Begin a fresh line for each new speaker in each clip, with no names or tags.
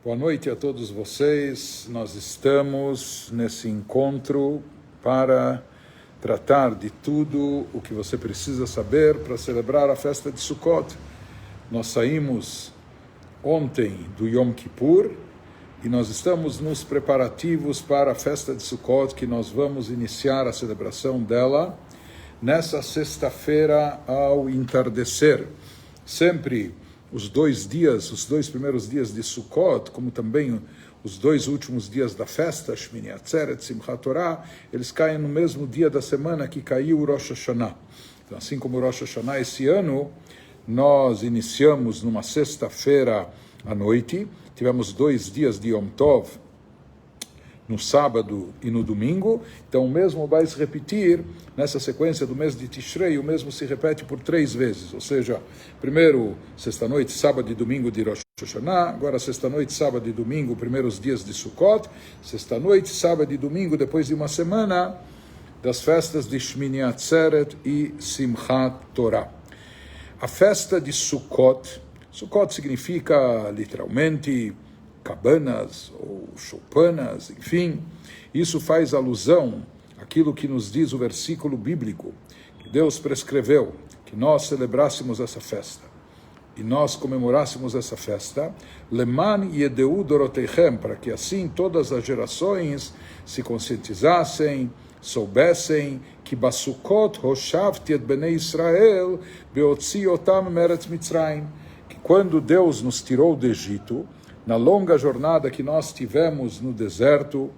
Boa noite a todos vocês. Nós estamos nesse encontro para tratar de tudo o que você precisa saber para celebrar a festa de Sukkot. Nós saímos ontem do Yom Kippur e nós estamos nos preparativos para a festa de Sukkot, que nós vamos iniciar a celebração dela nessa sexta-feira ao entardecer. Sempre os dois primeiros dias de Sukkot, como também os dois últimos dias da festa, Shmini Atzeret, Simchat Torah, eles caem no mesmo dia da semana que caiu o Rosh Hashanah. Então, assim como o Rosh Hashanah esse ano, nós iniciamos numa sexta-feira à noite, tivemos 2 dias de Yom Tov, no sábado e no domingo. Então o mesmo vai se repetir nessa sequência do mês de Tishrei, o mesmo se repete por 3 vezes, ou seja, primeiro sexta-noite, sábado e domingo de Rosh Hashanah, agora sexta-noite, sábado e domingo, primeiros dias de Sukkot, sexta-noite, sábado e domingo, depois de uma semana das festas de Shmini Atzeret e Simchat Torah. A festa de Sukkot significa literalmente cabanas ou choupanas, enfim, isso faz alusão àquilo que nos diz o versículo bíblico, que Deus prescreveu que nós celebrássemos essa festa, e nós comemorássemos essa festa, Leman Yedeu Doroteichem, para que assim todas as gerações se conscientizassem, soubessem que Basukot Hoshavti et Bnei Israel beotzi otam meretz Mitzrayim, que quando Deus nos tirou do Egito, na longa jornada que nós tivemos no deserto,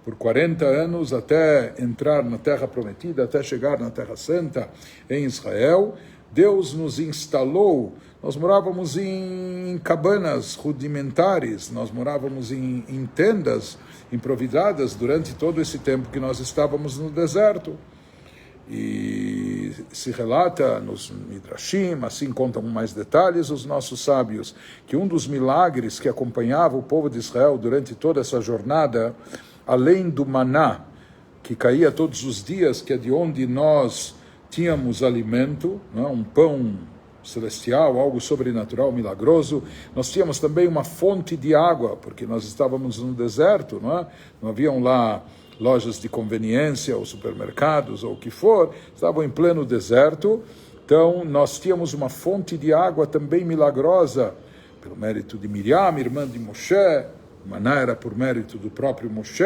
por 40 anos, até entrar na Terra Prometida, até chegar na Terra Santa, em Israel, Deus nos instalou. Nós morávamos em cabanas rudimentares, nós morávamos em tendas improvisadas durante todo esse tempo que nós estávamos no deserto. E se relata nos Midrashim, assim contam com mais detalhes os nossos sábios, que um dos milagres que acompanhava o povo de Israel durante toda essa jornada, além do maná, que caía todos os dias, que é de onde nós tínhamos alimento, não é? Um pão celestial, algo sobrenatural, milagroso, nós tínhamos também uma fonte de água, porque nós estávamos no deserto, não é? Não haviam lá lojas de conveniência, ou supermercados, ou o que for, estavam em pleno deserto. Então nós tínhamos uma fonte de água também milagrosa, pelo mérito de Miriam, irmã de Moshe, o maná era por mérito do próprio Moshe,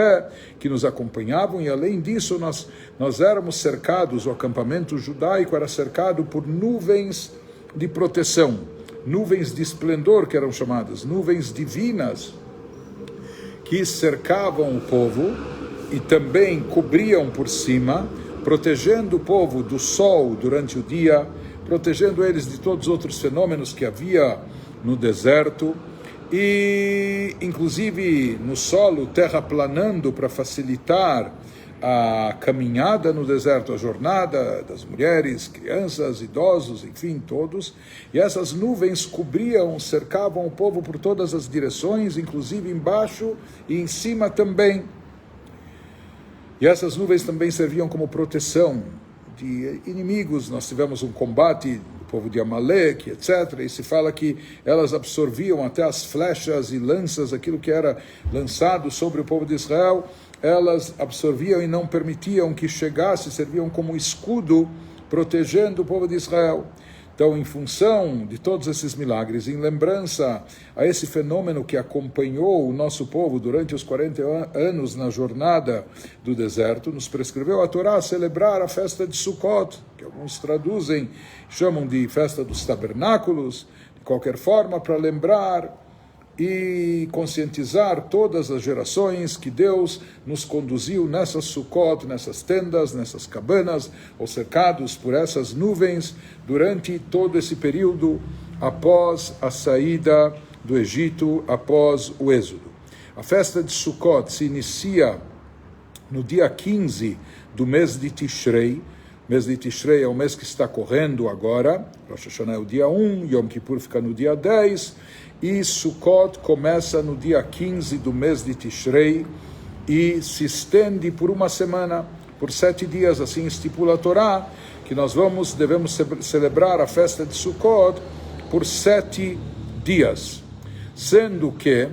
que nos acompanhavam, e além disso nós éramos cercados, o acampamento judaico era cercado por nuvens de proteção, nuvens de esplendor, que eram chamadas, nuvens divinas, que cercavam o povo, e também cobriam por cima, protegendo o povo do sol durante o dia, protegendo eles de todos os outros fenômenos que havia no deserto, e inclusive no solo terraplanando para facilitar a caminhada no deserto, a jornada das mulheres, crianças, idosos, enfim, todos. E essas nuvens cobriam, cercavam o povo por todas as direções, inclusive embaixo e em cima também. E essas nuvens também serviam como proteção de inimigos. Nós tivemos um combate do povo de Amaleque, etc. E se fala que elas absorviam até as flechas e lanças, aquilo que era lançado sobre o povo de Israel, elas absorviam e não permitiam que chegasse, serviam como escudo, protegendo o povo de Israel. Então, em função de todos esses milagres, em lembrança a esse fenômeno que acompanhou o nosso povo durante os 40 anos na jornada do deserto, nos prescreveu a Torá celebrar a festa de Sukkot, que alguns traduzem, chamam de festa dos tabernáculos, de qualquer forma, para lembrar e conscientizar todas as gerações que Deus nos conduziu nessas Sukkot, nessas tendas, nessas cabanas, ou cercados por essas nuvens, durante todo esse período após a saída do Egito, após o Êxodo. A festa de Sukkot se inicia no dia 15 do mês de Tishrei. O mês de Tishrei é o mês que está correndo agora, Rosh Hashanah é o dia 1, Yom Kippur fica no dia 10, e Sukkot começa no dia 15 do mês de Tishrei e se estende por uma semana, por 7 dias, assim estipula a Torá, que nós devemos celebrar a festa de Sukkot por 7 dias, sendo que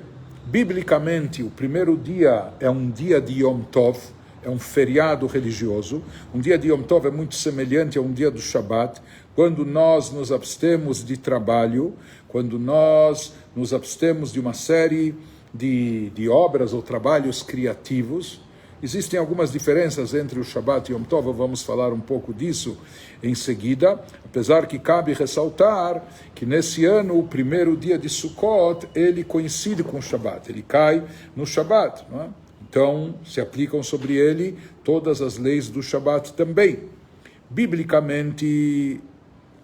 Biblicamente, o primeiro dia é um dia de Yom Tov, é um feriado religioso. Um dia de Yom Tov é muito semelhante a um dia do Shabat, quando nós nos abstemos de trabalho, quando nós nos abstemos de uma série de obras ou trabalhos criativos. Existem algumas diferenças entre o Shabat e Yom Tov, vamos falar um pouco disso em seguida, apesar que cabe ressaltar que nesse ano, o primeiro dia de Sukkot, ele coincide com o Shabat, ele cai no Shabat, não é? Então, se aplicam sobre ele todas as leis do Shabat também. Biblicamente,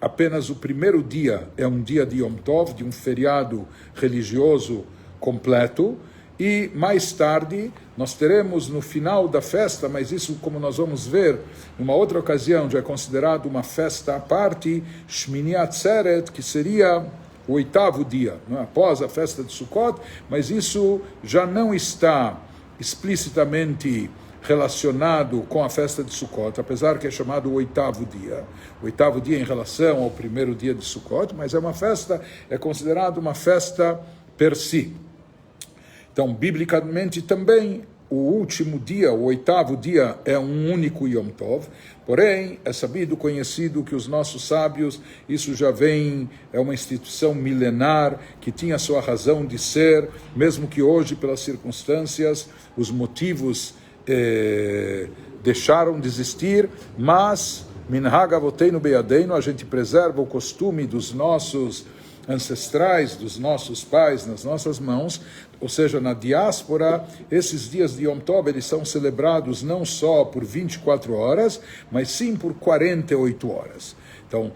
apenas o primeiro dia é um dia de Yom Tov, de um feriado religioso completo, e mais tarde nós teremos no final da festa, mas isso, como nós vamos ver numa outra ocasião, já é considerado uma festa à parte, Shmini Atzeret, que seria o oitavo dia, não é? Após a festa de Sukkot, mas isso já não está explicitamente relacionado com a festa de Sukkot, apesar que é chamado o oitavo dia em relação ao primeiro dia de Sukkot, mas é uma festa, é considerado uma festa per si. Então, biblicamente também, o último dia, o oitavo dia, é um único Yom Tov, porém, é sabido, conhecido que os nossos sábios, isso já vem, é uma instituição milenar, que tinha sua razão de ser, mesmo que hoje, pelas circunstâncias, os motivos deixaram de existir, mas, Minhag Avoteinu Beyadeinu, a gente preserva o costume dos nossos ancestrais, dos nossos pais, nas nossas mãos, ou seja, na diáspora, esses dias de Yom Tov, eles são celebrados não só por 24 horas, mas sim por 48 horas. Então,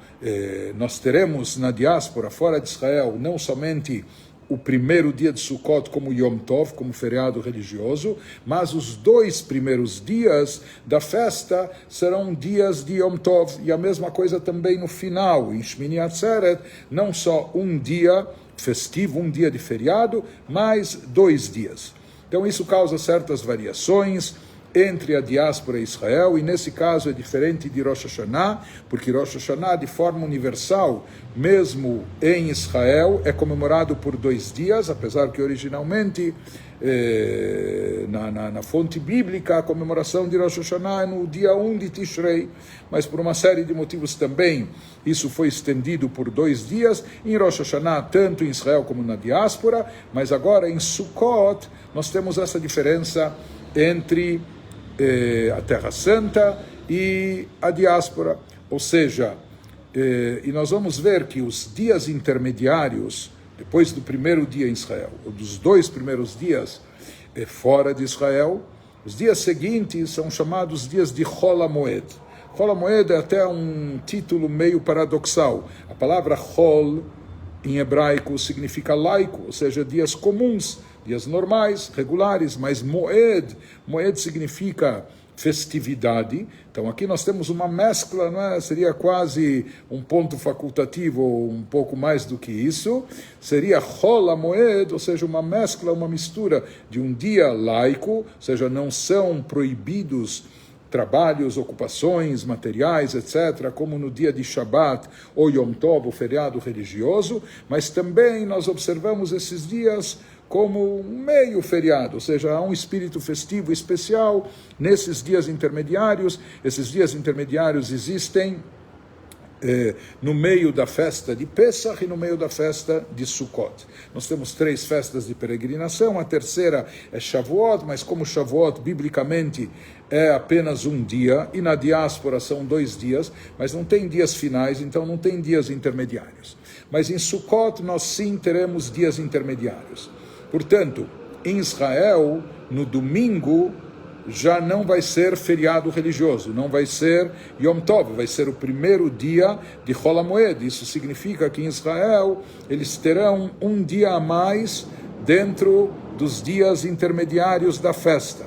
nós teremos na diáspora, fora de Israel, não somente o primeiro dia de Sukkot como Yom Tov, como feriado religioso, mas os 2 primeiros dias da festa serão dias de Yom Tov, e a mesma coisa também no final, em Shmini Atzeret, não só um dia festivo, um dia de feriado, mas 2 dias. Então isso causa certas variações entre a diáspora e Israel, e nesse caso é diferente de Rosh Hashanah, porque Rosh Hashanah, de forma universal, mesmo em Israel, é comemorado por 2 dias, apesar que originalmente, na fonte bíblica, a comemoração de Rosh Hashanah é no dia 1 de Tishrei, mas por uma série de motivos também, isso foi estendido por 2 dias, em Rosh Hashanah, tanto em Israel como na diáspora, mas agora em Sukkot, nós temos essa diferença entre a Terra Santa e a diáspora, ou seja, e nós vamos ver que os dias intermediários, depois do primeiro dia em Israel, ou dos 2 primeiros dias fora de Israel, os dias seguintes são chamados dias de Chol HaMoed. Chol HaMoed é até um título meio paradoxal. A palavra Chol, em hebraico, significa laico, ou seja, dias comuns, dias normais, regulares, mas Moed significa festividade. Então aqui nós temos uma mescla, não é? Seria quase um ponto facultativo, ou um pouco mais do que isso. Seria Chol HaMoed, ou seja, uma mescla, uma mistura de um dia laico, ou seja, não são proibidos trabalhos, ocupações, materiais, etc., como no dia de Shabat ou Yom Tov, o feriado religioso, mas também nós observamos esses dias como um meio feriado, ou seja, há um espírito festivo especial nesses dias intermediários. Esses dias intermediários existem no meio da festa de Pesach e no meio da festa de Sukkot. Nós temos 3 festas de peregrinação, a terceira é Shavuot, mas como Shavuot, biblicamente, é apenas um dia, e na diáspora são 2 dias, mas não tem dias finais, então não tem dias intermediários. Mas em Sukkot nós sim teremos dias intermediários. Portanto, em Israel, no domingo, já não vai ser feriado religioso, não vai ser Yom Tov, vai ser o primeiro dia de Chol HaMoed. Isso significa que em Israel eles terão um dia a mais dentro dos dias intermediários da festa.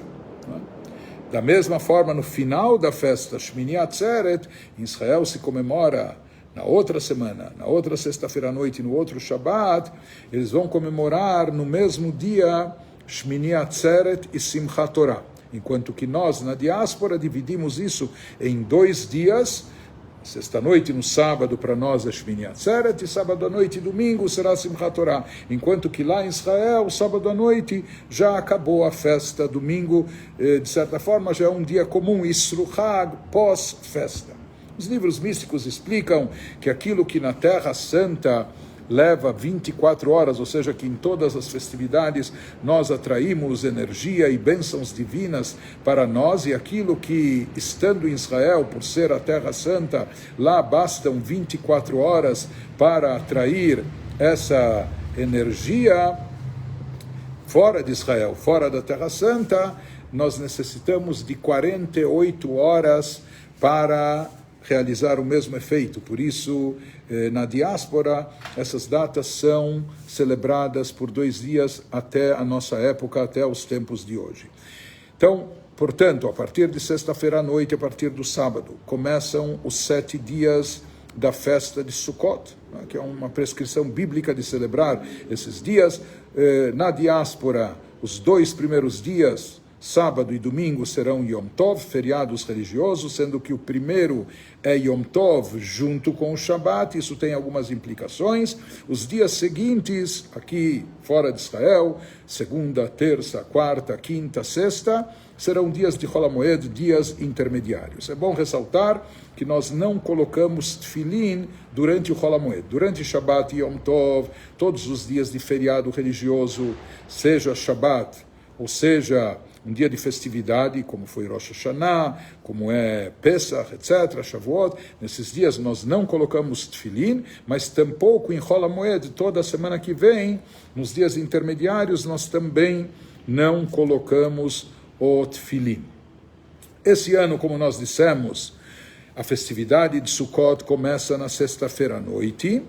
Da mesma forma, no final da festa, Shmini Atzeret, em Israel se comemora na outra semana, na outra sexta-feira à noite, no outro Shabat, eles vão comemorar no mesmo dia Shmini Atzeret e Simchat Torah. Enquanto que nós, na diáspora, dividimos isso em 2 dias, Sexta-noite, no sábado, para nós é Shmini Atzeret, e sábado à noite e domingo será Simchat Torah. Enquanto que lá em Israel, sábado à noite, já acabou a festa. Domingo, de certa forma, já é um dia comum, Isru Chag, pós-festa. Os livros místicos explicam que aquilo que na Terra Santa leva 24 horas, ou seja, que em todas as festividades nós atraímos energia e bênçãos divinas para nós, e aquilo que, estando em Israel, por ser a Terra Santa, lá bastam 24 horas para atrair essa energia, fora de Israel, fora da Terra Santa, nós necessitamos de 48 horas para realizar o mesmo efeito. Por isso, na diáspora, essas datas são celebradas por 2 dias até a nossa época, até os tempos de hoje. Então, portanto, a partir de sexta-feira à noite, a partir do sábado, começam os 7 dias da festa de Sukkot, que é uma prescrição bíblica de celebrar esses dias. Na diáspora, os 2 primeiros dias, sábado e domingo, serão Yom Tov, feriados religiosos, sendo que o primeiro é Yom Tov junto com o Shabat. Isso tem algumas implicações. Os dias seguintes, aqui fora de Israel, segunda, terça, quarta, quinta, sexta, serão dias de Chol HaMoed, dias intermediários. É bom ressaltar que nós não colocamos tefilin durante o Chol HaMoed. Durante Shabat e Yom Tov, todos os dias de feriado religioso, seja Shabat, ou seja, um dia de festividade, como foi Rosh Hashanah, como é Pesach, etc., Shavuot, nesses dias nós não colocamos tefilin, mas tampouco em Chol HaMoed, toda a semana que vem, nos dias intermediários, nós também não colocamos o tefilin. Esse ano, como nós dissemos, a festividade de Sukkot começa na sexta-feira à noite,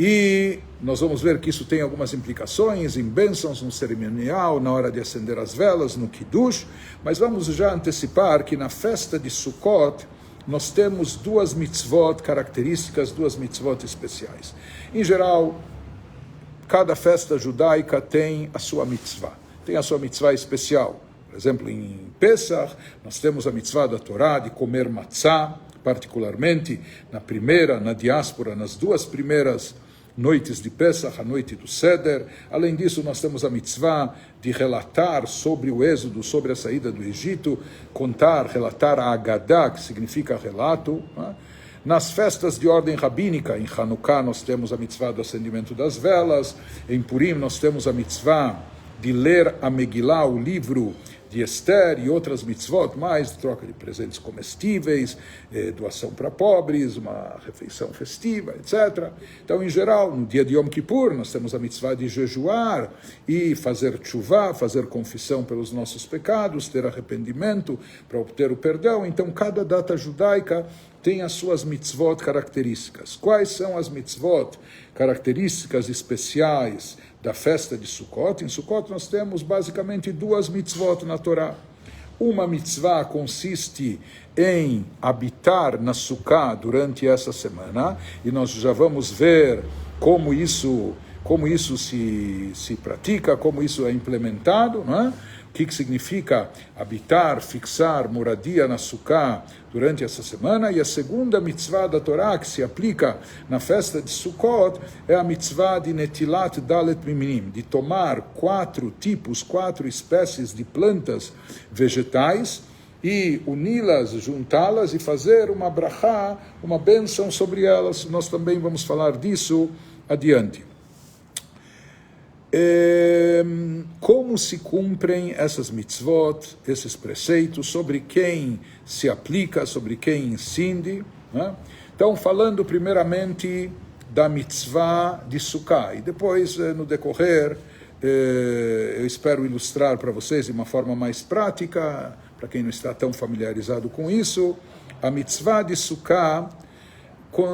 e nós vamos ver que isso tem algumas implicações em bênçãos no cerimonial, na hora de acender as velas, no Kiddush, mas vamos já antecipar que na festa de Sukkot nós temos 2 mitzvot características, 2 mitzvot especiais. Em geral, cada festa judaica tem a sua mitzvah especial. Por exemplo, em Pesach, nós temos a mitzvah da Torá de comer matzah, particularmente na diáspora, nas 2 primeiras noites de Pesach, a noite do Seder. Além disso, nós temos a mitzvah de relatar sobre o êxodo, sobre a saída do Egito, relatar a Haggadah, que significa relato. Nas festas de ordem rabínica, em Hanukkah, nós temos a mitzvah do acendimento das velas. Em Purim, nós temos a mitzvah de ler a Megillah, o livro de Esther, e outras mitzvot, mais troca de presentes comestíveis, doação para pobres, uma refeição festiva, etc. Então, em geral, no dia de Yom Kippur, nós temos a mitzvah de jejuar e fazer tshuvah, fazer confissão pelos nossos pecados, ter arrependimento para obter o perdão. Então, cada data judaica tem as suas mitzvot características. Quais são as mitzvot características especiais da festa de Sukkot? Em Sukkot nós temos basicamente 2 mitzvot na Torá. Uma mitzvah consiste em habitar na Sukkah durante essa semana, e nós já vamos ver como isso se pratica, como isso é implementado, não é? O que significa habitar, fixar moradia na Sukkah durante essa semana. E a segunda mitzvah da Torá que se aplica na festa de Sukkot é a mitzvah de Netilat Dalet Miminim, de tomar 4 espécies de plantas vegetais e uni-las, juntá-las e fazer uma brachá, uma bênção sobre elas. Nós também vamos falar disso adiante. Como se cumprem essas mitzvot, esses preceitos, sobre quem se aplica, sobre quem incide, né? Então, falando primeiramente da mitzvah de Sukkah, e depois, no decorrer, eu espero ilustrar para vocês de uma forma mais prática, para quem não está tão familiarizado com isso. A mitzvah de Sukkah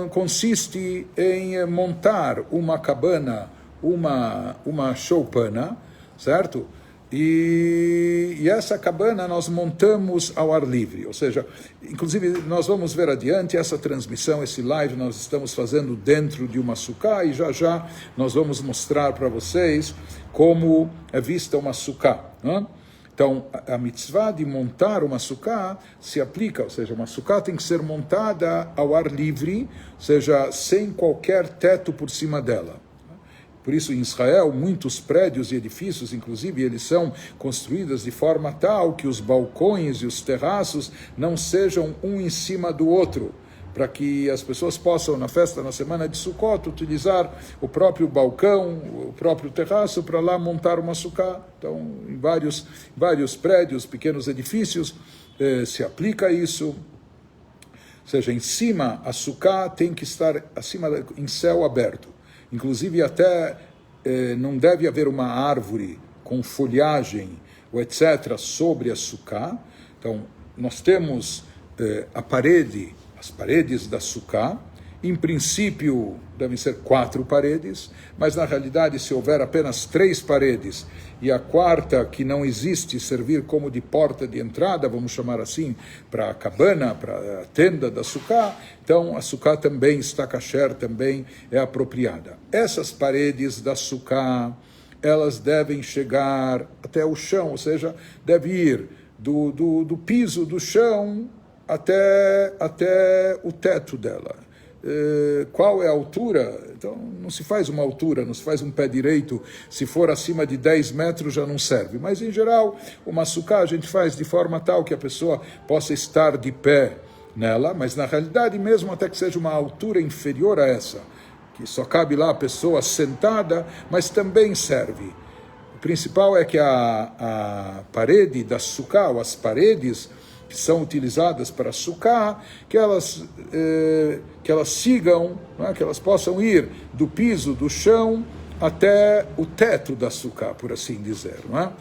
consiste em montar uma cabana, uma choupana, certo? E essa cabana nós montamos ao ar livre, ou seja, inclusive nós vamos ver adiante essa transmissão, esse live nós estamos fazendo dentro de uma sukkah, e já nós vamos mostrar para vocês como é vista uma sukkah, né? Então, a mitzvah de montar uma sukkah se aplica, ou seja, uma sukkah tem que ser montada ao ar livre, ou seja, sem qualquer teto por cima dela. Por isso, em Israel, muitos prédios e edifícios, inclusive, eles são construídos de forma tal que os balcões e os terraços não sejam um em cima do outro, para que as pessoas possam, na festa, na semana de Sukkot, utilizar o próprio balcão, o próprio terraço, para lá montar uma sukkah. Então, em vários prédios, pequenos edifícios, se aplica isso. Ou seja, em cima, a sukkah tem que estar em céu aberto. Inclusive, até não deve haver uma árvore com folhagem, ou etc., sobre a sukkah. Então, nós temos as paredes da sukkah. Em princípio, devem ser 4 paredes, mas na realidade, se houver apenas 3 paredes, e a quarta, que não existe, servir como de porta de entrada, vamos chamar assim, para a cabana, para a tenda da sukkah, então a sukkah também está kasher, também é apropriada. Essas paredes da sukkah, elas devem chegar até o chão, ou seja, deve ir do piso do chão até o teto dela. Qual é a altura? Então, não se faz uma altura, não se faz um pé direito. Se for acima de 10 metros já não serve. Mas, em geral, uma sukkah a gente faz de forma tal que a pessoa possa estar de pé nela, mas, na realidade, mesmo até que seja uma altura inferior a essa, que só cabe lá a pessoa sentada, mas também serve. O principal é que a parede da sukkah, ou as paredes que são utilizadas para sukkah, que elas sigam, né, que elas possam ir do piso, do chão, até o teto da sukkah, por assim dizer. Não é?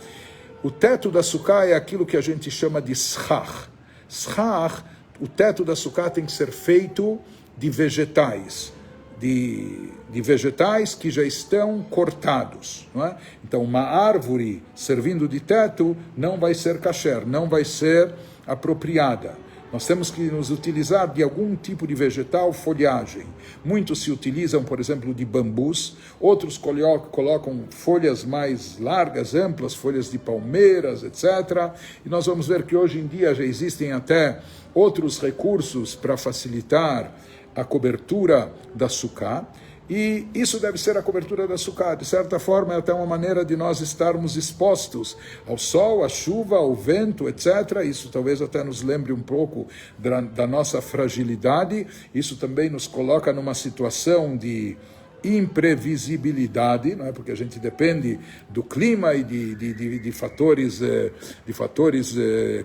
O teto da sukkah é aquilo que a gente chama de schach. Schach, o teto da sukkah tem que ser feito de vegetais, de vegetais que já estão cortados. Não é? Então, uma árvore servindo de teto não vai ser kasher, não vai ser apropriada. Nós temos que nos utilizar de algum tipo de vegetal, folhagem. Muitos se utilizam, por exemplo, de bambus, outros colocam folhas mais largas, amplas, folhas de palmeiras, etc. E nós vamos ver que hoje em dia já existem até outros recursos para facilitar a cobertura da sukkah. E isso deve ser a cobertura da sukkah. De certa forma, é até uma maneira de nós estarmos expostos ao sol, à chuva, ao vento, etc. Isso talvez até nos lembre um pouco da nossa fragilidade. Isso também nos coloca numa situação de imprevisibilidade, não é? Porque a gente depende do clima e de fatores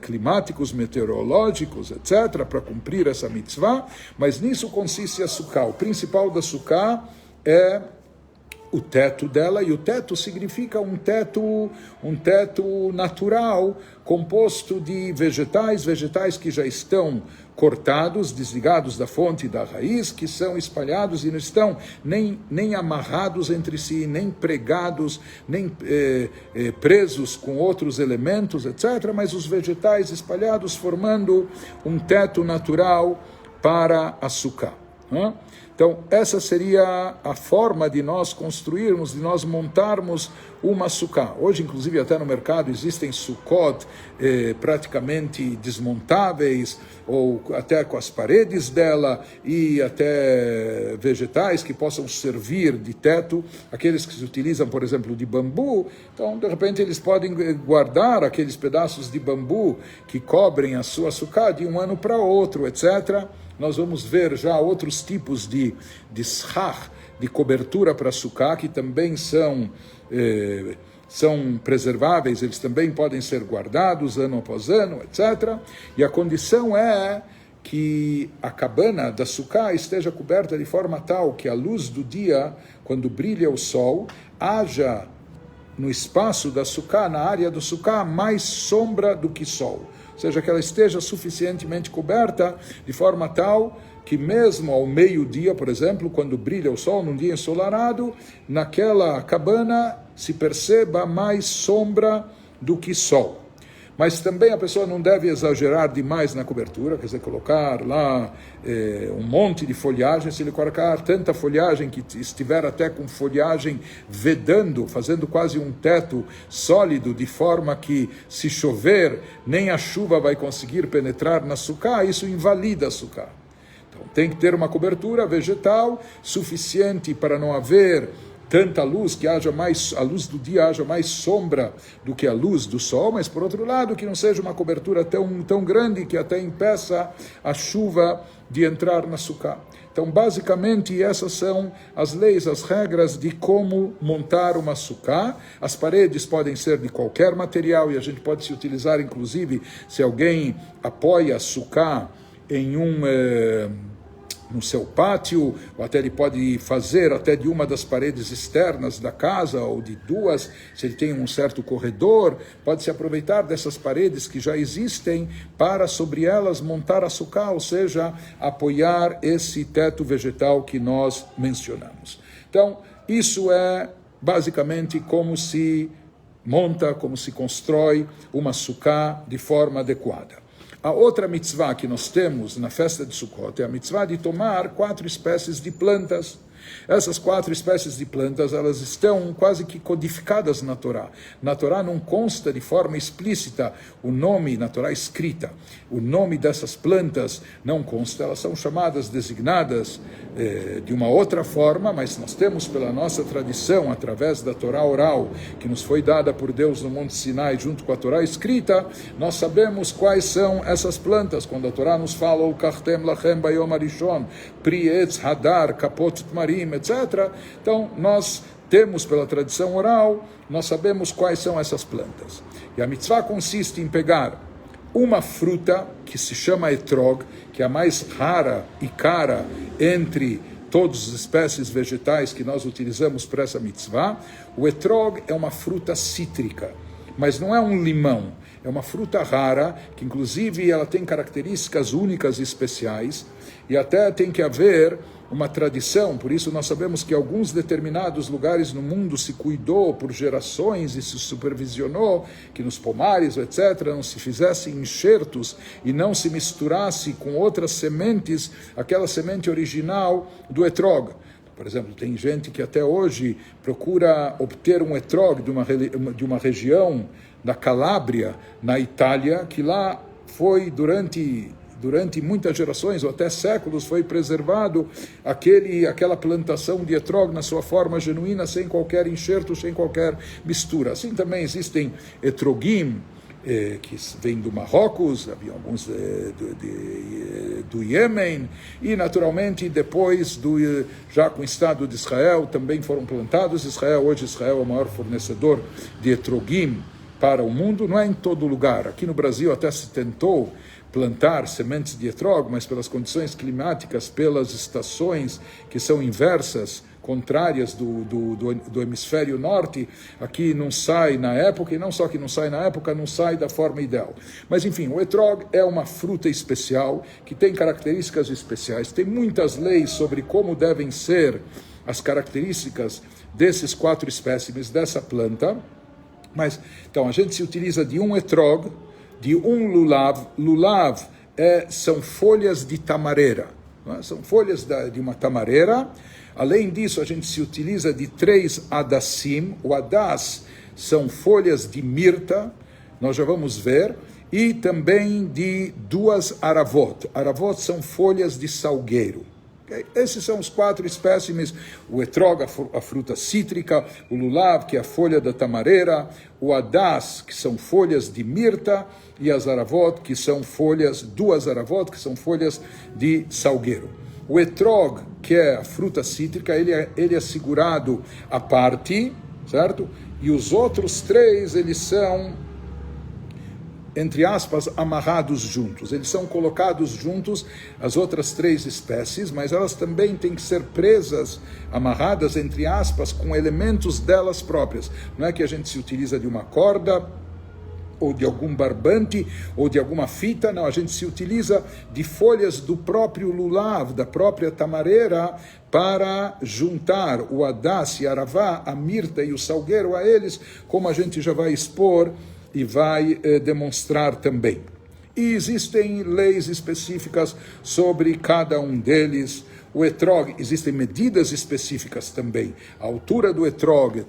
climáticos, meteorológicos, etc., para cumprir essa mitzvah, mas nisso consiste a sukkah. O principal da sukkah é o teto dela, e o teto significa um teto natural, composto de vegetais que já estão cortados, desligados da fonte e da raiz, que são espalhados e não estão nem amarrados entre si, nem pregados, nem presos com outros elementos, etc., mas os vegetais espalhados formando um teto natural para a sukkah. Então, essa seria a forma de nós construirmos, de nós montarmos uma sukkah. Hoje, inclusive, até no mercado existem sukkot praticamente desmontáveis, ou até com as paredes dela, e até vegetais que possam servir de teto. Aqueles que se utilizam, por exemplo, de bambu, então, de repente, eles podem guardar aqueles pedaços de bambu que cobrem a sua sukkah de um ano para outro, etc. Nós vamos ver já outros tipos de schach, de cobertura para sukkah, que também são preserváveis, eles também podem ser guardados ano após ano, etc. E a condição é que a cabana da sukkah esteja coberta de forma tal que a luz do dia, quando brilha o sol, haja no espaço da sukkah, na área do sukkah, mais sombra do que sol. Ou seja, que ela esteja suficientemente coberta de forma tal que mesmo ao meio-dia, por exemplo, quando brilha o sol num dia ensolarado, naquela cabana se perceba mais sombra do que sol. Mas também a pessoa não deve exagerar demais na cobertura, quer dizer, colocar lá um monte de folhagem. Se ele colocar tanta folhagem que estiver até com folhagem vedando, fazendo quase um teto sólido, de forma que se chover, nem a chuva vai conseguir penetrar na sucá, isso invalida a sucá. Então tem que ter uma cobertura vegetal suficiente para não haver tanta luz, que haja mais, a luz do dia haja mais sombra do que a luz do sol, mas por outro lado que não seja uma cobertura tão grande que até impeça a chuva de entrar na sucá. Então basicamente essas são as leis, as regras de como montar uma sucá. As paredes podem ser de qualquer material e a gente pode se utilizar, inclusive, se alguém apoia a sucá em no seu pátio, ou até ele pode fazer até de uma das paredes externas da casa, ou de duas, se ele tem um certo corredor, pode se aproveitar dessas paredes que já existem para sobre elas montar a sucá, ou seja, apoiar esse teto vegetal que nós mencionamos. Então, isso é basicamente como se monta, como se constrói uma sucá de forma adequada. A outra mitzvah que nós temos na festa de Sukkot é a mitzvah de tomar 4 espécies de plantas. Essas 4 espécies de plantas, elas estão quase que codificadas na Torá. Na Torá não consta de forma explícita o nome, na Torá escrita, o nome dessas plantas não consta, elas são chamadas, designadas de uma outra forma, mas nós temos pela nossa tradição, através da Torá oral, que nos foi dada por Deus no Monte Sinai, junto com a Torá escrita, nós sabemos quais são essas plantas. Quando a Torá nos fala, o kartem lachem bayom arishon, pri etz hadar, kapot tmarim, etc. Então, nós temos pela tradição oral, nós sabemos quais são essas plantas. E a mitzvah consiste em pegar uma fruta que se chama etrog, que é a mais rara e cara entre todas as espécies vegetais que nós utilizamos para essa mitzvah. O etrog é uma fruta cítrica, mas não é um limão, é uma fruta rara, que inclusive ela tem características únicas e especiais, e até tem que haver uma tradição, por isso nós sabemos que alguns determinados lugares no mundo se cuidou por gerações e se supervisionou que nos pomares, etc., não se fizessem enxertos e não se misturasse com outras sementes, aquela semente original do etrog. Por exemplo, tem gente que até hoje procura obter um etrog de uma região da Calábria, na Itália, que lá foi durante muitas gerações ou até séculos foi preservado aquela plantação de etrog na sua forma genuína, sem qualquer enxerto, sem qualquer mistura. Assim também existem etrogim, que vêm do Marrocos, havia alguns do Iêmen, e naturalmente depois, já com o Estado de Israel, também foram plantados. Hoje Israel é o maior fornecedor de etrogim para o mundo, não é em todo lugar. Aqui no Brasil até se tentou plantar sementes de etrog, mas pelas condições climáticas, pelas estações que são inversas, contrárias do hemisfério norte, aqui não sai na época, e não só que não sai na época, não sai da forma ideal. Mas enfim, o etrog é uma fruta especial, que tem características especiais, tem muitas leis sobre como devem ser as características desses 4 espécimes dessa planta, mas então a gente se utiliza de um etrog, de um lulav. Lulav são folhas de tamareira, são folhas de uma tamareira. Além disso, a gente se utiliza de 3 adassim. O adas são folhas de mirta, nós já vamos ver, e também de 2 aravot. Aravot são folhas de salgueiro. Okay? Esses são os 4 espécimes: o etrog, a fruta cítrica, o lulav, que é a folha da tamareira, o adas, que são folhas de mirta, e as aravot, que são folhas, 2 aravot, que são folhas de salgueiro. O etrog, que é a fruta cítrica, ele é segurado à parte, certo? E os outros 3, eles são, entre aspas, amarrados juntos. Eles são colocados juntos, as outras 3 espécies, mas elas também têm que ser presas, amarradas, entre aspas, com elementos delas próprias. Não é que a gente se utiliza de uma corda, ou de algum barbante, ou de alguma fita, não, a gente se utiliza de folhas do próprio lulav, da própria tamareira, para juntar o adas e a aravá, a mirta e o salgueiro a eles, como a gente já vai expor e vai demonstrar também. E existem leis específicas sobre cada um deles. O etrog, existem medidas específicas também. A altura do etrog,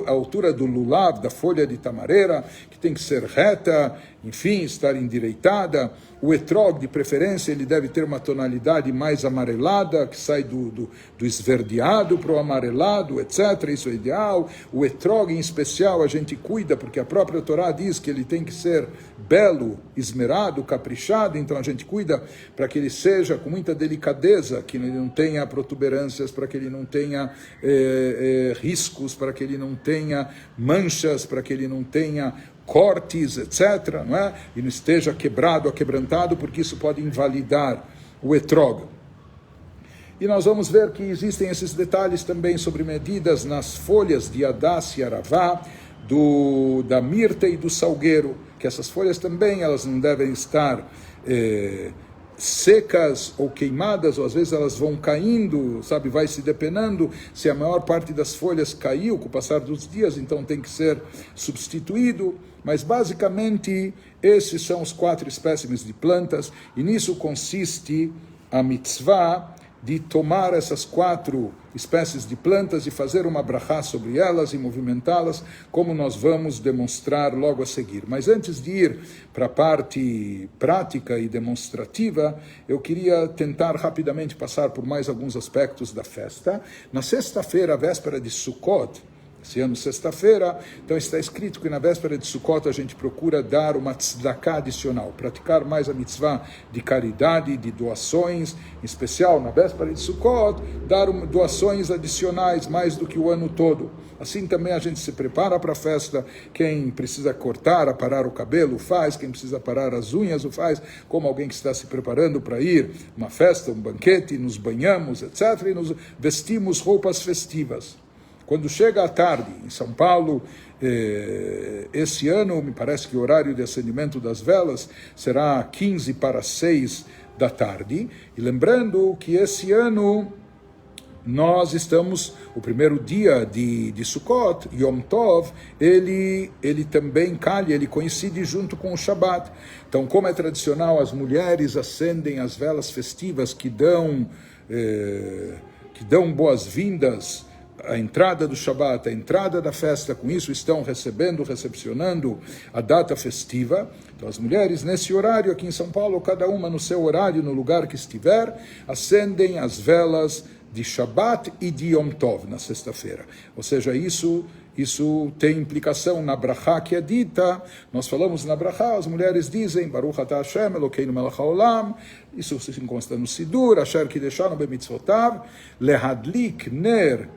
a altura do lulav, da folha de tamareira, que tem que ser reta, enfim, estar endireitada. O etrog, de preferência, ele deve ter uma tonalidade mais amarelada, que sai do esverdeado para o amarelado, etc. Isso é ideal. O etrog, em especial, a gente cuida, porque a própria Torá diz que ele tem que ser belo, esmerado, caprichado, então a gente cuida para que ele seja com muita delicadeza, que ele não tenha protuberâncias, para que ele não tenha riscos, para que ele não tenha manchas, para que ele não tenha cortes, etc., não é? E não esteja quebrado, aquebrantado, porque isso pode invalidar o etrog. E nós vamos ver que existem esses detalhes também sobre medidas nas folhas de Hadass e Aravá, da mirta e do salgueiro, que essas folhas também elas não devem estar secas ou queimadas, ou às vezes elas vão caindo, sabe, vai se depenando. Se a maior parte das folhas caiu com o passar dos dias, então tem que ser substituído. Mas basicamente esses são os 4 espécimes de plantas, e nisso consiste a mitzvah de tomar essas 4 espécies de plantas e fazer uma brachá sobre elas e movimentá-las, como nós vamos demonstrar logo a seguir. Mas antes de ir para a parte prática e demonstrativa, eu queria tentar rapidamente passar por mais alguns aspectos da festa. Na sexta-feira, a véspera de Sukkot, esse ano, sexta-feira, então está escrito que na véspera de Sukkot a gente procura dar uma tzedakah adicional, praticar mais a mitzvah de caridade, de doações, em especial na véspera de Sukkot, dar doações adicionais mais do que o ano todo. Assim também a gente se prepara para a festa, quem precisa cortar, aparar o cabelo, faz, quem precisa aparar as unhas, o faz, como alguém que está se preparando para ir uma festa, um banquete, nos banhamos, etc., e nos vestimos roupas festivas. Quando chega a tarde, em São Paulo, esse ano, me parece que o horário de acendimento das velas será 15 para 6 da tarde. E lembrando que esse ano nós estamos, o primeiro dia de Sukkot, Yom Tov, ele também calha, ele coincide junto com o Shabat. Então, como é tradicional, as mulheres acendem as velas festivas que dão boas-vindas a entrada do Shabat, a entrada da festa, com isso estão recepcionando a data festiva. Então as mulheres nesse horário aqui em São Paulo, cada uma no seu horário, no lugar que estiver, acendem as velas de Shabat e de Yom Tov na sexta-feira. Ou seja, isso tem implicação na brachá que é dita. Nós falamos na brachá, as mulheres dizem Baruch atah Hashem Elokeinu melech haolam, isso se consta no Sidur, Asher kideshanu bemitzvotav, lehadlik ner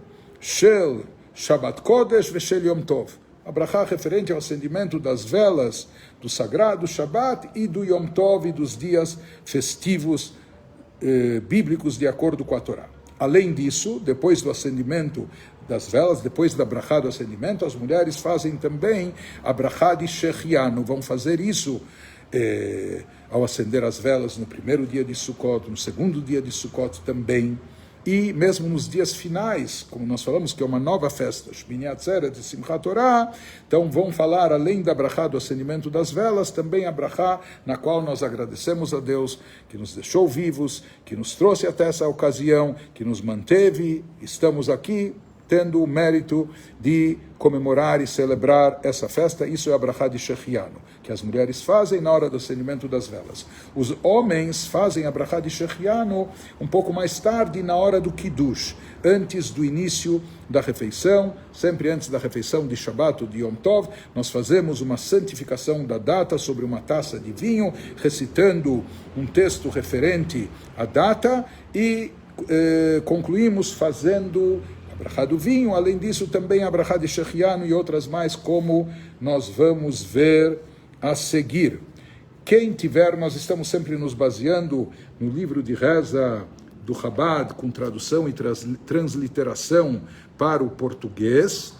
Shel Shabbat Kodesh ve Shel Yom Tov. A brachá referente ao acendimento das velas do sagrado Shabbat e do Yom Tov e dos dias festivos bíblicos de acordo com a Torá. Além disso, depois do acendimento das velas, depois da brachá do acendimento, as mulheres fazem também a brachá de Shechianu. Vão fazer isso ao acender as velas no primeiro dia de Sukkot, no segundo dia de Sukkot também. E mesmo nos dias finais, como nós falamos que é uma nova festa, Shmini Atzeret e Simchat Torah, então vão falar, além da brachá do acendimento das velas, também a brachá na qual nós agradecemos a Deus, que nos deixou vivos, que nos trouxe até essa ocasião, que nos manteve, estamos aqui, tendo o mérito de comemorar e celebrar essa festa. Isso é a brachá de Shechianu, que as mulheres fazem na hora do acendimento das velas. Os homens fazem a brachá de Shechianu um pouco mais tarde, na hora do Kiddush, antes do início da refeição, sempre antes da refeição de Shabbat ou de Yom Tov, nós fazemos uma santificação da data sobre uma taça de vinho, recitando um texto referente à data, e concluímos fazendo a brachá do vinho. Além disso, também a brachá de Shechianu e outras mais, como nós vamos ver a seguir. Quem tiver, nós estamos sempre nos baseando no livro de reza do Chabad, com tradução e transliteração para o português.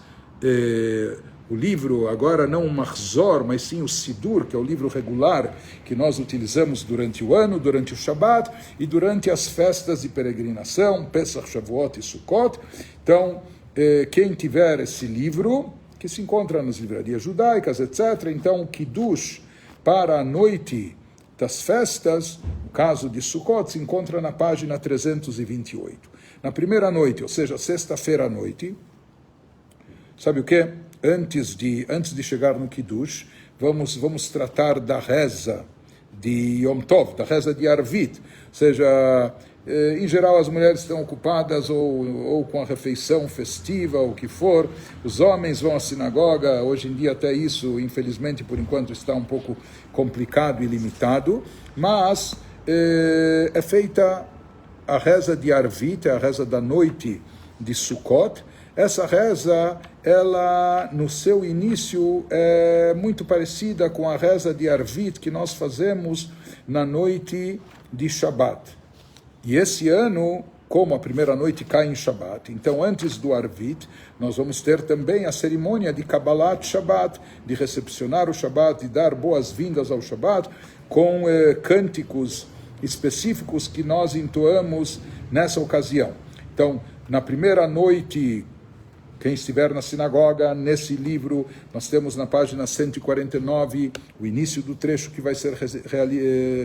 O livro, agora não o Mahzor, mas sim o Sidur, que é o livro regular que nós utilizamos durante o ano, durante o Shabat e durante as festas de peregrinação, Pesach, Shavuot e Sukkot. Então, quem tiver esse livro, que se encontra nas livrarias judaicas, etc. Então, o Kiddush para a noite das festas, no caso de Sukkot, se encontra na página 328. Na primeira noite, ou seja, sexta-feira à noite, sabe o que? Antes de chegar no Kiddush, vamos tratar da reza de Yom Tov, da reza de Arvit. Ou seja, em geral as mulheres estão ocupadas ou com a refeição festiva, ou o que for. Os homens vão à sinagoga. Hoje em dia até isso, infelizmente, por enquanto está um pouco complicado e limitado. Mas é feita a reza de Arvit, a reza da noite de Sukkot. Essa reza, ela, no seu início, é muito parecida com a reza de Arvit que nós fazemos na noite de Shabbat. E esse ano, como a primeira noite cai em Shabbat, então antes do Arvit, nós vamos ter também a cerimônia de Kabbalat Shabbat, de recepcionar o Shabbat, de dar boas-vindas ao Shabbat, com cânticos específicos que nós entoamos nessa ocasião. Então, na primeira noite, quem estiver na sinagoga, nesse livro, nós temos na página 149 o início do trecho que vai ser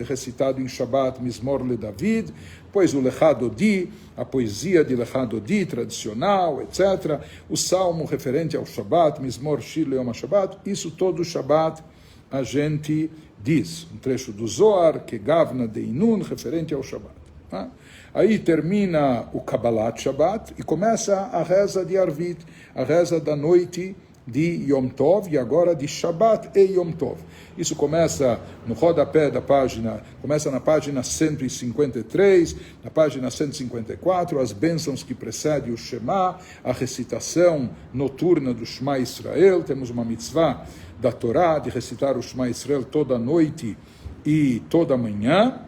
recitado em Shabbat, Mizmor le David, depois o Lechá Dodi, a poesia de Lechá Dodi, tradicional, etc. O salmo referente ao Shabbat, Mizmor Shir Leom HaShabbat, isso todo Shabbat a gente diz. Um trecho do Zohar, que Gavna Deinun, referente ao Shabbat. Aí termina o Kabbalat Shabbat e começa a reza de Arvit, a reza da noite de Yom Tov, e agora de Shabbat e Yom Tov. Isso começa no rodapé da página, começa na página 153, na página 154, as bênçãos que precedem o Shema, a recitação noturna do Shema Israel. Temos uma mitzvah da Torá de recitar o Shema Israel toda noite e toda manhã.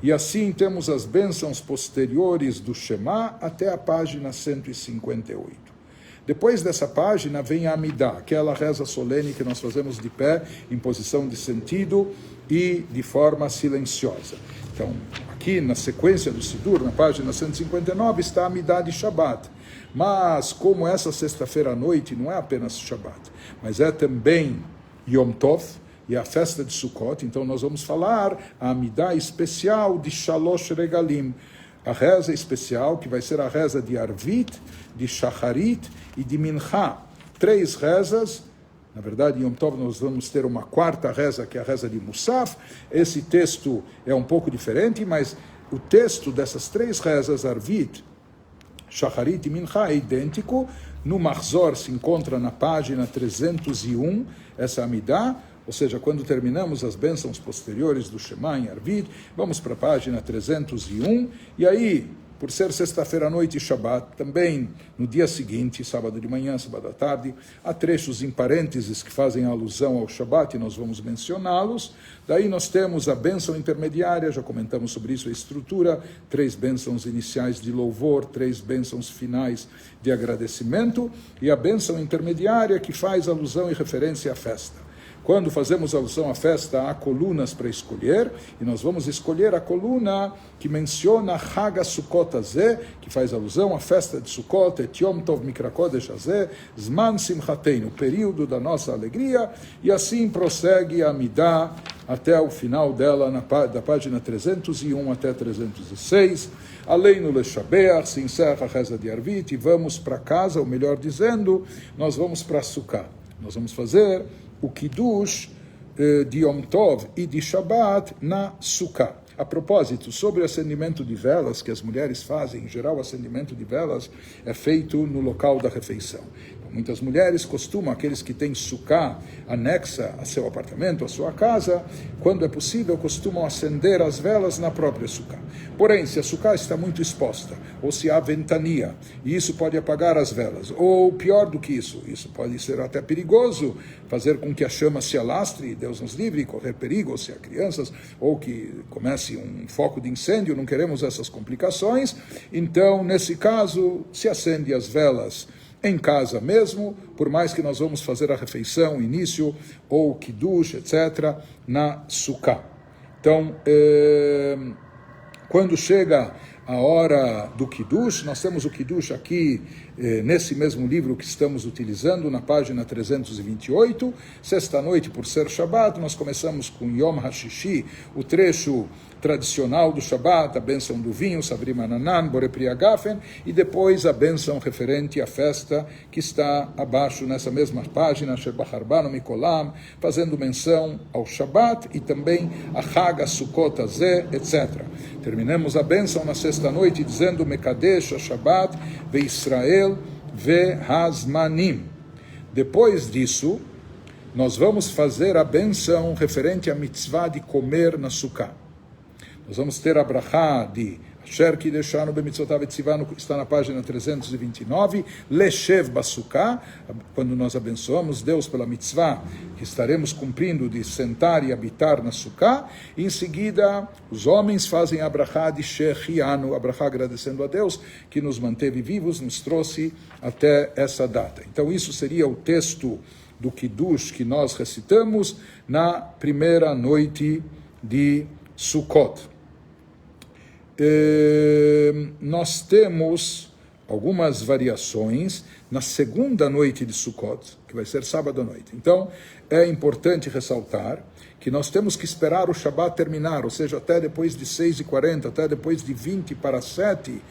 E assim temos as bênçãos posteriores do Shema até a página 158. Depois dessa página vem a Amidah, aquela reza solene que nós fazemos de pé, em posição de sentido e de forma silenciosa. Então, aqui na sequência do Sidur, na página 159, está a Amidah de Shabbat. Mas, como essa sexta-feira à noite não é apenas Shabbat, mas é também Yom Tov, e a festa de Sukkot, então nós vamos falar a Amidah especial de Shalosh Regalim, a reza especial que vai ser a reza de Arvit, de Shacharit e de Mincha. 3 rezas. Na verdade, em Yom Tov nós vamos ter uma quarta reza, que é a reza de Musaf. Esse texto é um pouco diferente, mas o texto dessas 3 rezas, Arvit, Shacharit e Mincha, é idêntico. No Mahzor se encontra na página 301, essa Amidah. Ou seja, quando terminamos as bênçãos posteriores do Shema em Arvit, vamos para a página 301, e aí, por ser sexta-feira à noite e Shabbat, também no dia seguinte, sábado de manhã, sábado à tarde, há trechos em parênteses que fazem alusão ao Shabbat, e nós vamos mencioná-los. Daí nós temos a bênção intermediária, já comentamos sobre isso, a estrutura, 3 bênçãos iniciais de louvor, 3 bênçãos finais de agradecimento, e a bênção intermediária que faz alusão e referência à festa. Quando fazemos alusão à festa, há colunas para escolher, e nós vamos escolher a coluna que menciona Chag HaSukkot Hazeh, que faz alusão à festa de Sukkot, Et Yom Tov Mikra Kodesh Hazeh, Zman Simchateinu, o período da nossa alegria, e assim prossegue a Amidah até o final dela, da página 301 até 306. Aleinu Leshabeach, se encerra a reza de Arvit, e vamos para casa, ou melhor dizendo, nós vamos para Sukkah. Nós vamos fazer o Kiddush de Yom Tov e de Shabbat na Sukkah. A propósito, sobre o acendimento de velas que as mulheres fazem, em geral o acendimento de velas é feito no local da refeição. Muitas mulheres costumam, aqueles que têm sukkah anexa a seu apartamento, a sua casa, quando é possível, costumam acender as velas na própria sukkah. Porém, se a sukkah está muito exposta, ou se há ventania, e isso pode apagar as velas, ou pior do que isso pode ser até perigoso, fazer com que a chama se alastre, Deus nos livre, correr perigo, se há crianças, ou que comece um foco de incêndio, não queremos essas complicações. Então, nesse caso, se acende as velas em casa mesmo, por mais que nós vamos fazer a refeição, início, ou kiddush, etc., na sukkah. Então, quando chega a hora do Kiddush. Nós temos o Kiddush aqui, nesse mesmo livro que estamos utilizando, na página 328. Sexta-noite, por ser Shabbat, nós começamos com Yom HaShishi, o trecho tradicional do Shabbat, a bênção do vinho, Savrim Ananan, Borei Pri Agafen, e depois a bênção referente à festa que está abaixo nessa mesma página, Shebacharbanu Mikolam, fazendo menção ao Shabbat e também a Chag, Sukkot, Azeh, etc. Terminamos a bênção na sexta-noite dizendo Mekadesh, Shabbat, Ve Israel, Ve Hazmanim. Depois disso, nós vamos fazer a bênção referente à mitzvah de comer na Sukkah. Nós vamos ter a brachá de Asher Kideshanu B'mitzvotav Etzivanu, está na página 329, Leshev Basukkah, quando nós abençoamos Deus pela mitzvah que estaremos cumprindo de sentar e habitar na Sukkah. Em seguida, os homens fazem a brachá de Shechianu, a brachá agradecendo a Deus que nos manteve vivos, nos trouxe até essa data. Então isso seria o texto do Kiddush que nós recitamos na primeira noite de Sukkot. Nós temos algumas variações na segunda noite de Sukkot, que vai ser sábado à noite. Então, é importante ressaltar que nós temos que esperar o Shabbat terminar, ou seja, até depois de 6h40, até depois de 20 para 7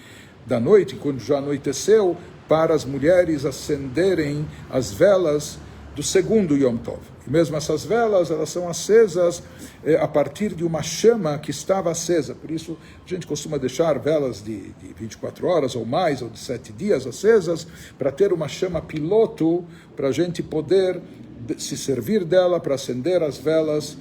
da noite, quando já anoiteceu, para as mulheres acenderem as velas do segundo Yom Tov. E mesmo essas velas, elas são acesas a partir de uma chama que estava acesa. Por isso, a gente costuma deixar velas de 24 horas ou mais, ou de 7 dias acesas, para ter uma chama piloto, para a gente poder se servir dela, para acender as velas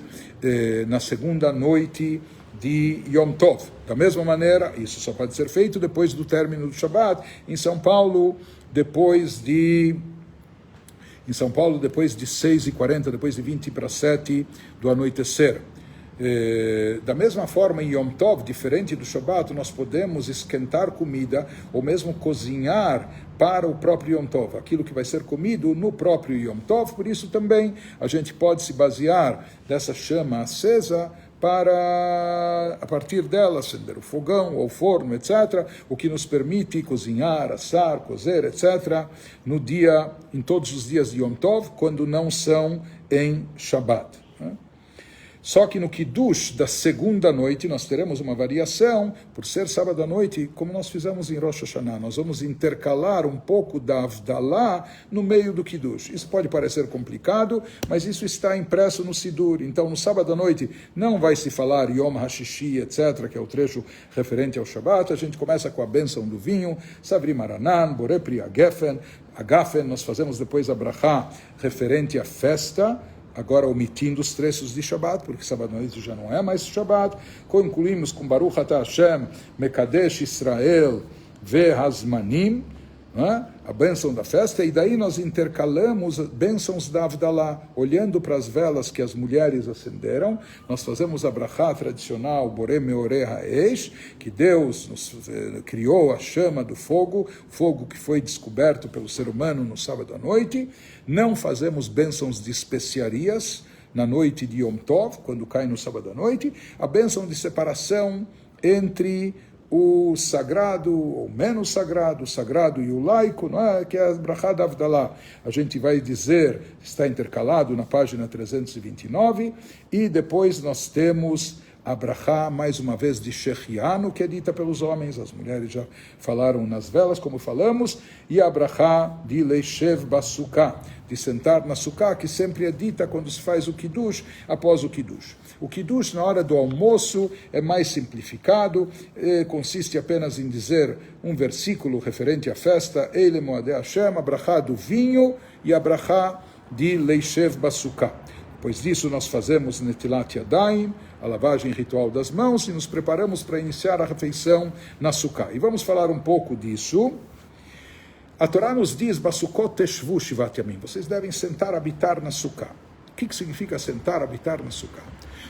na segunda noite de Yom Tov. Da mesma maneira, isso só pode ser feito depois do término do Shabbat. Em São Paulo, depois de 6h40, depois de 20 para 7 do anoitecer. Da mesma forma, em Yom Tov, diferente do Shabbat, nós podemos esquentar comida ou mesmo cozinhar para o próprio Yom Tov, aquilo que vai ser comido no próprio Yom Tov. Por isso também a gente pode se basear dessa chama acesa para, a partir dela, acender o fogão ou forno, etc., o que nos permite cozinhar, assar, cozer, etc., em todos os dias de Yom Tov, quando não são em Shabbat. Só que no Kiddush da segunda noite nós teremos uma variação, por ser sábado à noite, como nós fizemos em Rosh Hashanah. Nós vamos intercalar um pouco da Avdalá no meio do Kiddush. Isso pode parecer complicado, mas isso está impresso no Sidur. Então, no sábado à noite não vai se falar Yom HaShishi, etc., que é o trecho referente ao Shabbat. A gente começa com a bênção do vinho, Savrim Ananan, Borei Pri Agafen. Nós fazemos depois a brachá referente à festa, agora omitindo os trechos de Shabbat, porque sábado à noite já não é mais Shabbat. Concluímos com Baruch Atah Hashem, Mekadesh Israel, Ve Hazmanim, a bênção da festa, e daí nós intercalamos bênçãos da Avdalá, olhando para as velas que as mulheres acenderam. Nós fazemos a brachá tradicional, Borei Meoreh Ha'esh, que Deus nos criou a chama do fogo que foi descoberto pelo ser humano no sábado à noite. Não fazemos bênçãos de especiarias na noite de Yom Tov, quando cai no sábado à noite. A bênção de separação entre o sagrado ou menos sagrado, o sagrado e o laico, não é? Que é a brachá da Avdalá. A gente vai dizer, está intercalado na página 329, e depois nós temos a brachá, mais uma vez, de Shechianu, que é dita pelos homens, as mulheres já falaram nas velas, como falamos, e a brachá de Leishev Basukkah, de sentar na Sukkah, que sempre é dita quando se faz o Kiddush, após o Kiddush. O Kiddush, na hora do almoço, é mais simplificado, consiste apenas em dizer um versículo referente à festa, Eile Moadei Hashem, a brachá do vinho e a brachá de Leishev Basukkah. Depois disso, nós fazemos Netilat Yadayim, a lavagem ritual das mãos, e nos preparamos para iniciar a refeição na Sukkah. E vamos falar um pouco disso. A Torá nos diz, Basukot Teshvu Shivat Yamim, vocês devem sentar, habitar na Sukkah. O que significa sentar, habitar na Sukkah?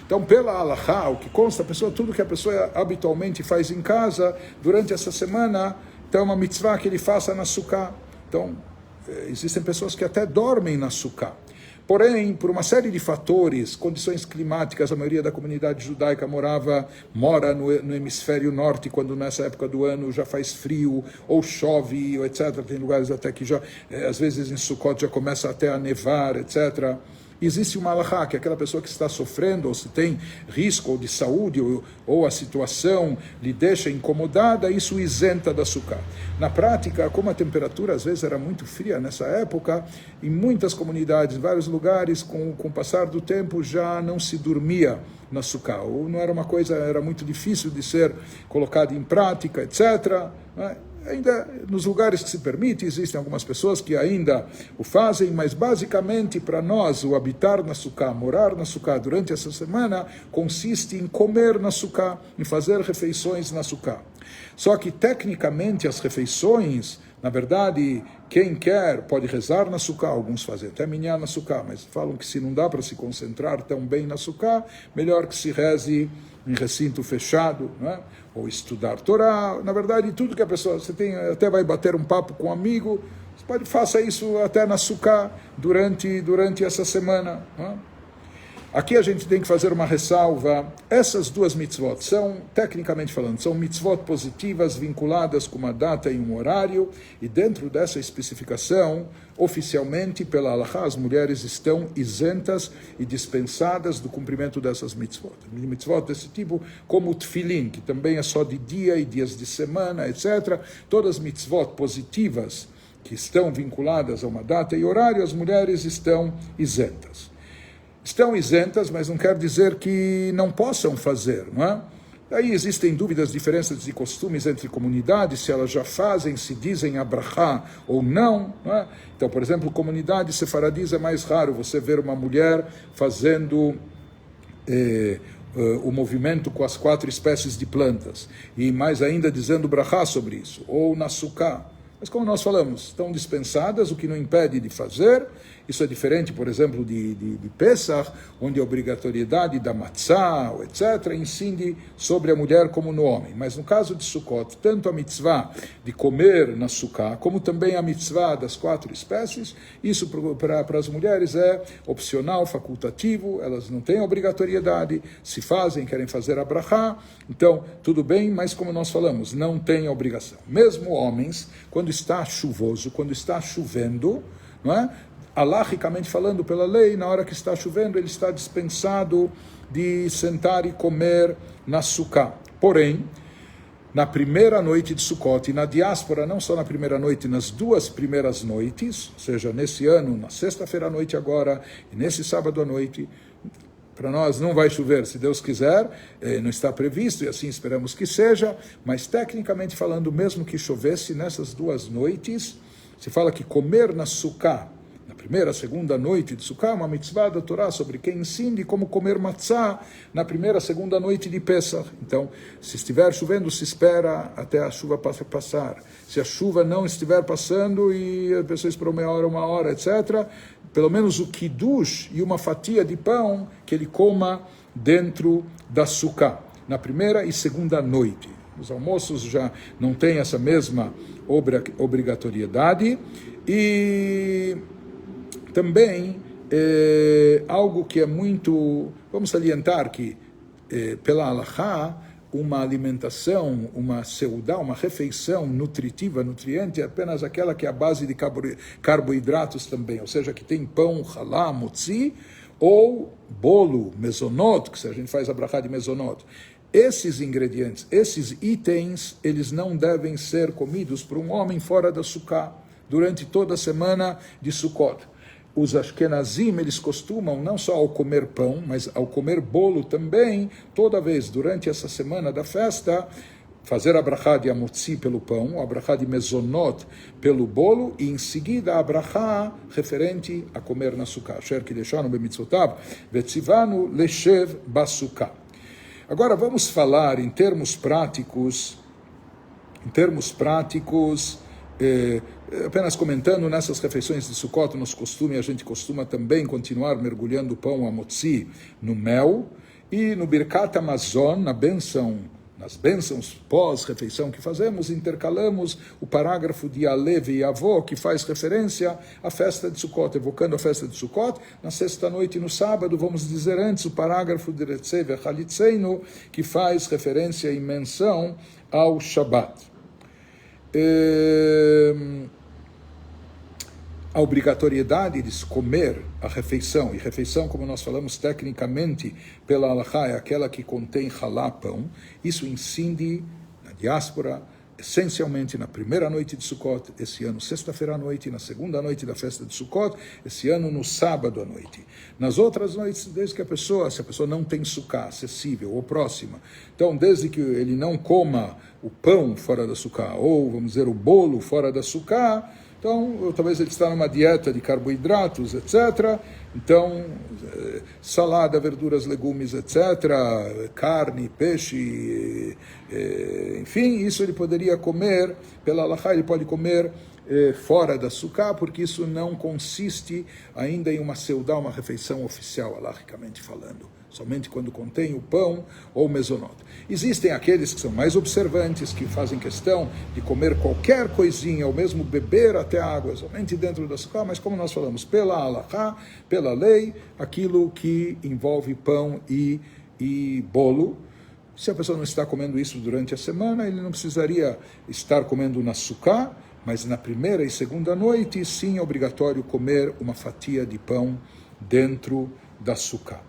Então, pela Halachá, o que consta, tudo que a pessoa habitualmente faz em casa, durante essa semana, então é uma mitzvah que ele faça na Sukkah. Então, existem pessoas que até dormem na Sukkah. Porém, por uma série de fatores, condições climáticas, a maioria da comunidade judaica mora no hemisfério norte, quando nessa época do ano já faz frio, ou chove, etc. Tem lugares até que já, às vezes em Sukkot já começa até a nevar, etc. Existe uma halakha, que é aquela pessoa que está sofrendo, ou se tem risco de saúde, ou a situação lhe deixa incomodada, isso isenta da sukkah. Na prática, como a temperatura às vezes era muito fria nessa época, em muitas comunidades, em vários lugares, com o passar do tempo, já não se dormia na sukkah. Ou não era uma coisa, era muito difícil de ser colocada em prática, etc., né? Ainda nos lugares que se permite, existem algumas pessoas que ainda o fazem, mas basicamente para nós, o habitar na sukkah, morar na sukkah durante essa semana, consiste em comer na sukkah, em fazer refeições na sukkah. Só que tecnicamente as refeições, na verdade, quem quer pode rezar na sukkah, alguns fazem até minhá na sukkah, mas falam que se não dá para se concentrar tão bem na sukkah, melhor que se reze em recinto fechado, né? Ou estudar Torá. Na verdade, tudo que a pessoa, você tem, até vai bater um papo com um amigo, você faça isso até na sukkah durante essa semana, né? Aqui a gente tem que fazer uma ressalva. Essas duas mitzvot são, tecnicamente falando, são mitzvot positivas vinculadas com uma data e um horário, e dentro dessa especificação, oficialmente, pela halakha, as mulheres estão isentas e dispensadas do cumprimento dessas mitzvot. Mitzvot desse tipo, como o tefilin, que também é só de dia e dias de semana, etc. Todas mitzvot positivas que estão vinculadas a uma data e horário, as mulheres estão isentas. Estão isentas, mas não quer dizer que não possam fazer, não é? Aí existem dúvidas, diferenças de costumes entre comunidades, se elas já fazem, se dizem abrahá ou não, não é? Então, por exemplo, comunidade sefaradis é mais raro você ver uma mulher fazendo o movimento com as 4 espécies de plantas, e mais ainda dizendo brahá sobre isso, ou na sukkah. Mas como nós falamos, estão dispensadas, o que não impede de fazer. Isso é diferente, por exemplo, de Pesach, onde a obrigatoriedade da matzah, etc., incide sobre a mulher como no homem. Mas no caso de Sukkot, tanto a mitzvah de comer na sukkah, como também a mitzvah das 4 espécies, isso para as mulheres é opcional, facultativo, elas não têm obrigatoriedade, se fazem, querem fazer a brachá, então tudo bem, mas como nós falamos, não tem obrigação. Mesmo homens, quando está chuvoso, quando está chovendo, não é? Alahicamente falando, pela lei, na hora que está chovendo, ele está dispensado de sentar e comer na sukkah. Porém, na primeira noite de Sukkot, e na diáspora, não só na primeira noite, nas 2 primeiras noites, ou seja, nesse ano, na sexta-feira à noite agora, e nesse sábado à noite, para nós não vai chover, se Deus quiser, não está previsto, e assim esperamos que seja, mas tecnicamente falando, mesmo que chovesse nessas 2 noites, se fala que comer na sukkah, na primeira, segunda noite de Sukkah, uma mitzvah da Torá sobre quem ensina como comer matzah na primeira, segunda noite de Pesach. Então, se estiver chovendo, se espera até a chuva passar. Se a chuva não estiver passando e a pessoa esperou meia hora, 1 hora, etc., pelo menos o kiddush e uma fatia de pão que ele coma dentro da Sukkah, na primeira e segunda noite. Os almoços já não têm essa mesma obrigatoriedade. E também, algo que é muito... Vamos salientar que, pela halakha, uma alimentação, uma seudá, uma refeição nutritiva, nutriente, é apenas aquela que é a base de carboidratos também, ou seja, que tem pão, halá, motzi, ou bolo, mezonot, que a gente faz a brachá de mezonot. Esses ingredientes, esses itens, eles não devem ser comidos por um homem fora da sukkah, durante toda a semana de Sukkot. Os Ashkenazim, eles costumam, não só ao comer pão, mas ao comer bolo também, toda vez durante essa semana da festa, fazer a brachá de amotzi pelo pão, a brachá de mezonot pelo bolo, e em seguida a brachá referente a comer na sukkah. Asher ki deixanu b'mitzvotav, vetzivanu leshev basukkah. Agora vamos falar em termos práticos, apenas comentando nessas refeições de Sukkot, nosso costume, a gente costuma também continuar mergulhando o pão amotzi no mel, e no Birkat Hamazon, na nas bênçãos pós-refeição que fazemos, intercalamos o parágrafo de Alev e Avó, que faz referência à festa de Sukkot, evocando a festa de Sukkot. Na sexta-noite e no sábado, vamos dizer antes o parágrafo de Retzev Chalitzeinu, que faz referência e menção ao Shabat. A obrigatoriedade de se comer a refeição, e refeição, como nós falamos tecnicamente pela Halachá, é aquela que contém halá, pão. Isso incide na diáspora, essencialmente na primeira noite de Sukkot, esse ano sexta-feira à noite, na segunda noite da festa de Sukkot, esse ano no sábado à noite. Nas outras noites, desde que se a pessoa não tem sukkah acessível ou próxima, então desde que ele não coma o pão fora da sukkah, ou vamos dizer o bolo fora da sukkah, então, talvez ele está numa dieta de carboidratos, etc. Então, salada, verduras, legumes, etc. Carne, peixe, enfim, isso ele poderia comer, pela halachá ele pode comer fora da sukkah, porque isso não consiste ainda em uma seudá, uma refeição oficial, halachicamente falando. Somente quando contém o pão ou o mezonot. Existem aqueles que são mais observantes, que fazem questão de comer qualquer coisinha, ou mesmo beber até água, somente dentro da sukkah, mas como nós falamos, pela halachá, pela lei, aquilo que envolve pão e bolo. Se a pessoa não está comendo isso durante a semana, ele não precisaria estar comendo na sukkah, mas na primeira e segunda noite, sim, é obrigatório comer uma fatia de pão dentro da sukkah.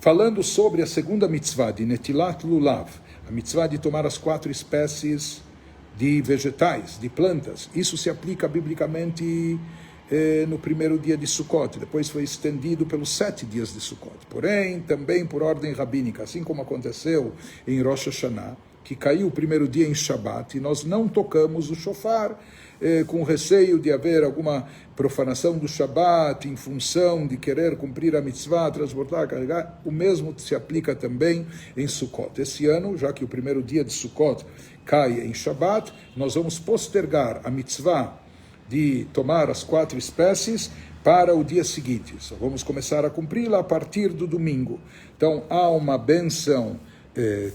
Falando sobre a segunda mitzvah, de Netilat Lulav, a mitzvah de tomar as 4 espécies de vegetais, de plantas. Isso se aplica biblicamente no primeiro dia de Sukkot, depois foi estendido pelos 7 dias de Sukkot. Porém, também por ordem rabínica, assim como aconteceu em Rosh Hashanah, que caiu o primeiro dia em Shabat, e nós não tocamos o shofar, com receio de haver alguma profanação do Shabat, em função de querer cumprir a mitzvah, transportar, carregar. O mesmo se aplica também em Sukkot. Esse ano, já que o primeiro dia de Sukkot cai em Shabat, nós vamos postergar a mitzvah de tomar as 4 espécies para o dia seguinte. Só vamos começar a cumpri-la a partir do domingo. Então, há uma benção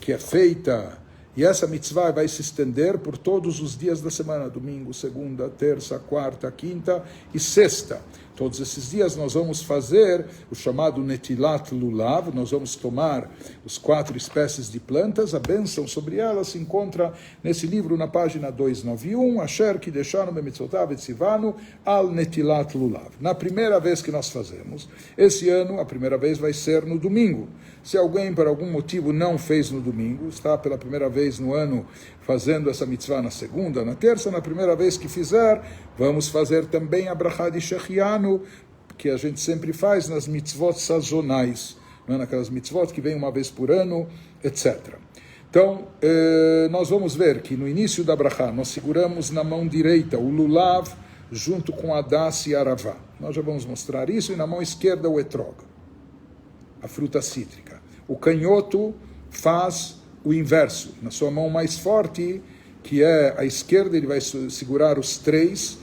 que é feita, e essa mitzvah vai se estender por todos os dias da semana, domingo, segunda, terça, quarta, quinta e sexta. Todos esses dias nós vamos fazer o chamado Netilat Lulav, nós vamos tomar as 4 espécies de plantas, a bênção sobre elas se encontra nesse livro na página 291, Asher que deixaram Mitzvotav et Sivanu al Netilat Lulav. Na primeira vez que nós fazemos, esse ano a primeira vez vai ser no domingo. Se alguém por algum motivo não fez no domingo, está pela primeira vez no ano fazendo essa mitzvah na segunda, na terça, na primeira vez que fizer, vamos fazer também a brachá de Shechianu, que a gente sempre faz nas mitzvot sazonais, não é? Naquelas mitzvot que vêm uma vez por ano, etc. Então, nós vamos ver que no início da brachá, nós seguramos na mão direita o lulav, junto com a das e aravá. Nós já vamos mostrar isso, e na mão esquerda o etrog, a fruta cítrica. O canhoto faz o inverso. Na sua mão mais forte, que é a esquerda, ele vai segurar as três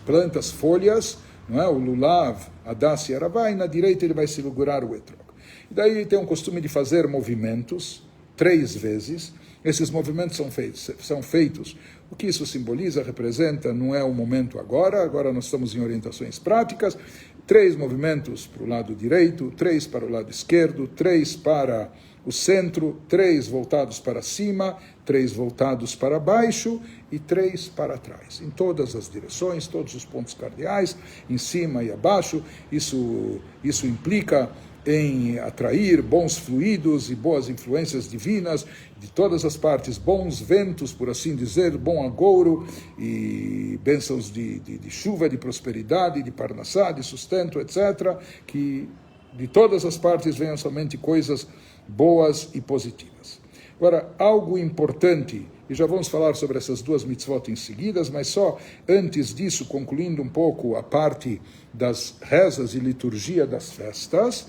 plantas, folhas, não é? O lulav, a das e aravá, e na direita ele vai segurar o etrog. E daí ele tem um costume de fazer movimentos 3 vezes. Esses movimentos são feitos. O que isso simboliza, representa, não é o momento agora nós estamos em orientações práticas. 3 movimentos para o lado direito, 3 para o lado esquerdo, 3 para o centro, 3 voltados para cima, 3 voltados para baixo e 3 para trás. Em todas as direções, todos os pontos cardeais, em cima e abaixo. Isso implica em atrair bons fluidos e boas influências divinas de todas as partes, bons ventos, por assim dizer, bom agouro e bênçãos de chuva, de prosperidade, de parnassá, de sustento, etc., que de todas as partes venham somente coisas boas e positivas. Agora, algo importante, e já vamos falar sobre essas 2 mitzvot em seguida, mas só antes disso, concluindo um pouco a parte das rezas e liturgia das festas,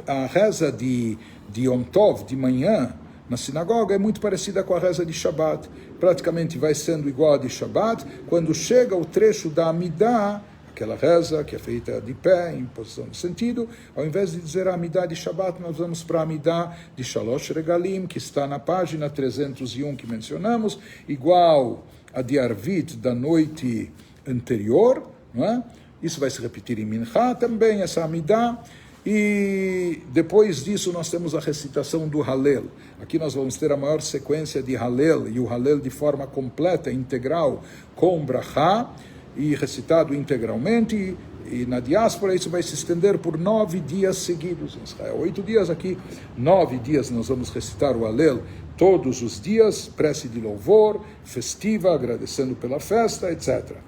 a reza de Yom Tov, de manhã, na sinagoga, é muito parecida com a reza de Shabbat. Praticamente vai sendo igual a de Shabbat. Quando chega o trecho da Amidah, aquela reza que é feita de pé, em posição de sentido. Ao invés de dizer a Amidah de Shabbat, nós vamos para a Amidah de Shalosh Regalim, que está na página 301 que mencionamos, igual a de Arvit da noite anterior, não é? Isso vai se repetir em Minchá também, essa Amidah. E depois disso nós temos a recitação do Halel. Aqui nós vamos ter a maior sequência de Halel, e o Halel de forma completa, integral, com Brachá, e recitado integralmente. E na diáspora isso vai se estender por 9 dias seguidos em Israel. 8 dias aqui, 9 dias nós vamos recitar o Halel todos os dias, prece de louvor, festiva, agradecendo pela festa, etc.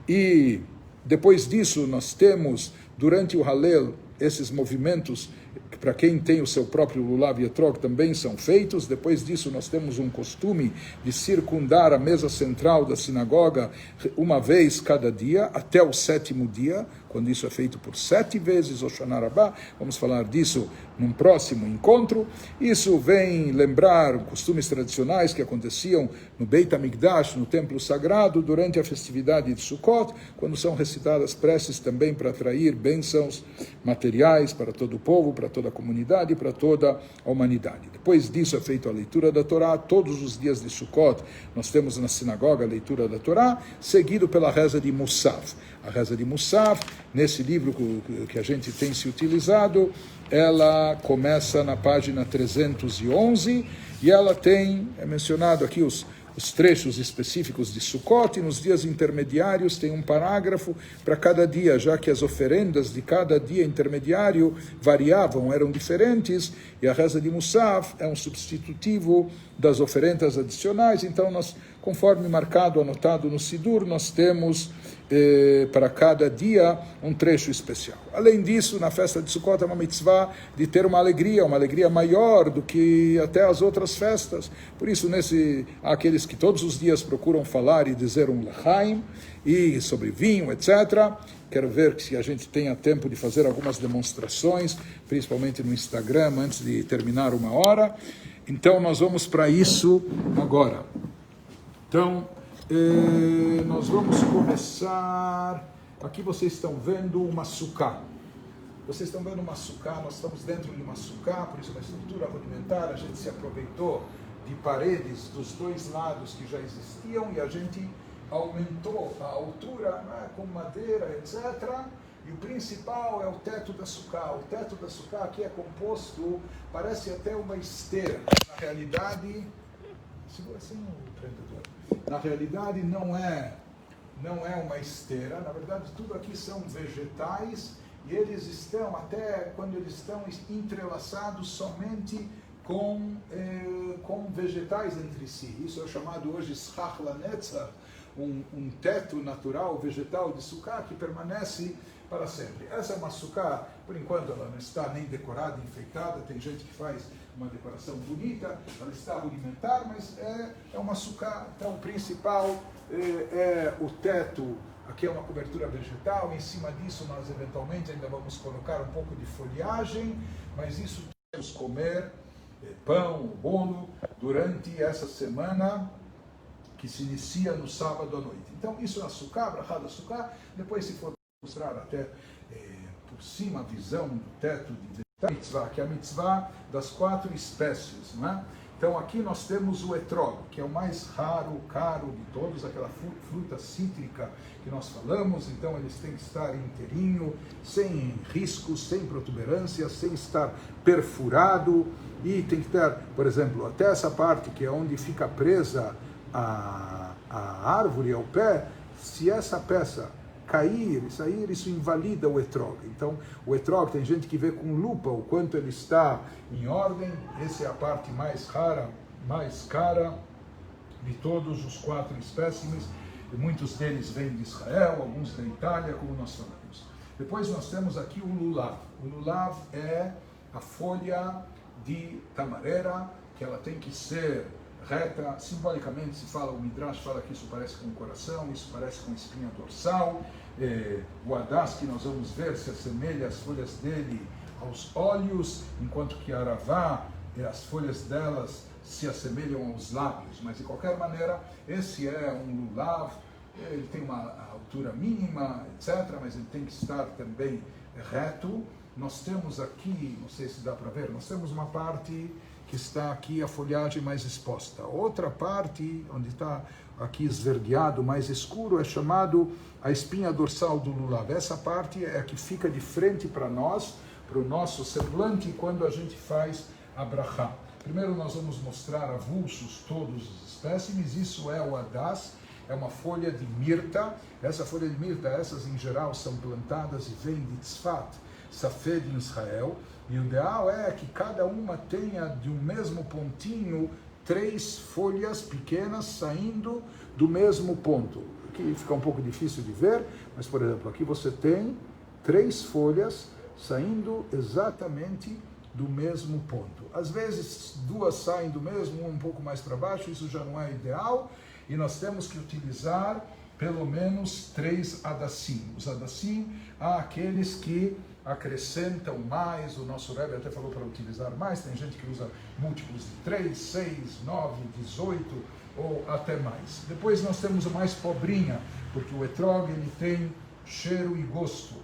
E depois disso nós temos, durante o Halel, esses movimentos, para quem tem o seu próprio Lulav e Etrog, também são feitos. Depois disso, nós temos um costume de circundar a mesa central da sinagoga uma vez cada dia, até o 7º dia, quando isso é feito por 7 vezes, Hoshana Rabbah. Vamos falar disso num próximo encontro. Isso vem lembrar costumes tradicionais que aconteciam no Beit HaMikdash, no Templo Sagrado, durante a festividade de Sukkot, quando são recitadas preces também para atrair bênçãos materiais para todo o povo, para toda a comunidade, para toda a humanidade. Depois disso é feita a leitura da Torá. Todos os dias de Sukkot nós temos na sinagoga a leitura da Torá, seguido pela reza de Musaf. A reza de Musaf, nesse livro que a gente tem se utilizado, ela começa na página 311 e ela tem, é mencionado aqui os trechos específicos de Sukkot, e nos dias intermediários tem um parágrafo para cada dia, já que as oferendas de cada dia intermediário variavam, eram diferentes, e a reza de Musaf é um substitutivo das oferendas adicionais. Então, nós, conforme marcado, anotado no Sidur, nós temos para cada dia um trecho especial. Além disso, na festa de Sukkot é uma mitzvah de ter uma alegria maior do que até as outras festas. Por isso, há aqueles que todos os dias procuram falar e dizer um l'chaim, e sobre vinho, etc. Quero ver se a gente tenha tempo de fazer algumas demonstrações, principalmente no Instagram, antes de terminar 1 hora. Então, nós vamos para isso agora. Então, nós vamos começar. Aqui vocês estão vendo uma sukkah. Vocês estão vendo uma sukkah, nós estamos dentro de uma sukkah, por isso uma estrutura rudimentar. A gente se aproveitou de paredes dos 2 lados que já existiam e a gente aumentou a altura, né, com madeira, etc. E o principal é o teto da sukkah. O teto da sukkah aqui é composto, parece até uma esteira. Na realidade, segura assim o prendedor. Na realidade não é uma esteira. Na verdade tudo aqui são vegetais e eles estão, até quando eles estão entrelaçados somente com vegetais entre si. Isso é chamado hoje Schach Lanetzar, um teto natural, vegetal de sukkah que permanece para sempre. Essa é uma sukkah, por enquanto ela não está nem decorada, enfeitada. Tem gente que faz uma decoração bonita, ela está rudimentar, mas é uma sukkah. Então o principal é o teto. Aqui é uma cobertura vegetal, em cima disso nós eventualmente ainda vamos colocar um pouco de folhagem, mas isso vamos comer pão, bolo, durante essa semana que se inicia no sábado à noite. Então isso é a sukkah, brachá da sukkah. Depois, se for mostrar até por cima a visão do teto de mitzvah, que é a mitzvah das 4 espécies, né? Então aqui nós temos o etrog, que é o mais raro, caro de todos, aquela fruta cítrica que nós falamos. Então eles têm que estar inteirinho, sem riscos, sem protuberâncias, sem estar perfurado, e tem que ter, por exemplo, até essa parte que é onde fica presa a árvore ao pé. Se essa peça cair e sair, isso invalida o etrog. Então, o etrog, tem gente que vê com lupa o quanto ele está em ordem. Essa é a parte mais rara, mais cara de todos os 4 espécimes. E muitos deles vêm de Israel, alguns da Itália, como nós falamos. Depois nós temos aqui o lulav. O lulav é a folha de tamareira, que ela tem que ser reta. Simbolicamente se fala, o Midrash fala que isso parece com o coração, isso parece com a espinha dorsal. O Hadass, que nós vamos ver, se assemelha as folhas dele aos olhos, enquanto que a Aravá, as folhas delas se assemelham aos lábios. Mas de qualquer maneira, esse é um lulav ele tem uma altura mínima, etc., mas ele tem que estar também reto. Nós temos aqui, não sei se dá para ver, nós temos uma parte que está aqui a folhagem mais exposta. Outra parte, onde está aqui esverdeado, mais escuro, é chamado a espinha dorsal do lulav. Essa parte é a que fica de frente para nós, para o nosso semblante, quando a gente faz a brachá. Primeiro nós vamos mostrar avulsos todos os espécimes. Isso é o hadas, é uma folha de mirta. Essa folha de mirta, essas em geral são plantadas e vêm de Tzfat, Safed em Israel. E o ideal é que cada uma tenha de um mesmo pontinho 3 folhas pequenas saindo do mesmo ponto. Aqui fica um pouco difícil de ver, mas por exemplo, aqui você tem 3 folhas saindo exatamente do mesmo ponto. Às vezes 2 saem do mesmo, um pouco mais para baixo, isso já não é ideal, e nós temos que utilizar pelo menos 3 hadassim. Os hadassim, há aqueles que acrescentam mais, o nosso Rebbe até falou para utilizar mais, tem gente que usa múltiplos de 3, 6, 9, 18 ou até mais. Depois nós temos o mais pobrinha, porque o etrog ele tem cheiro e gosto.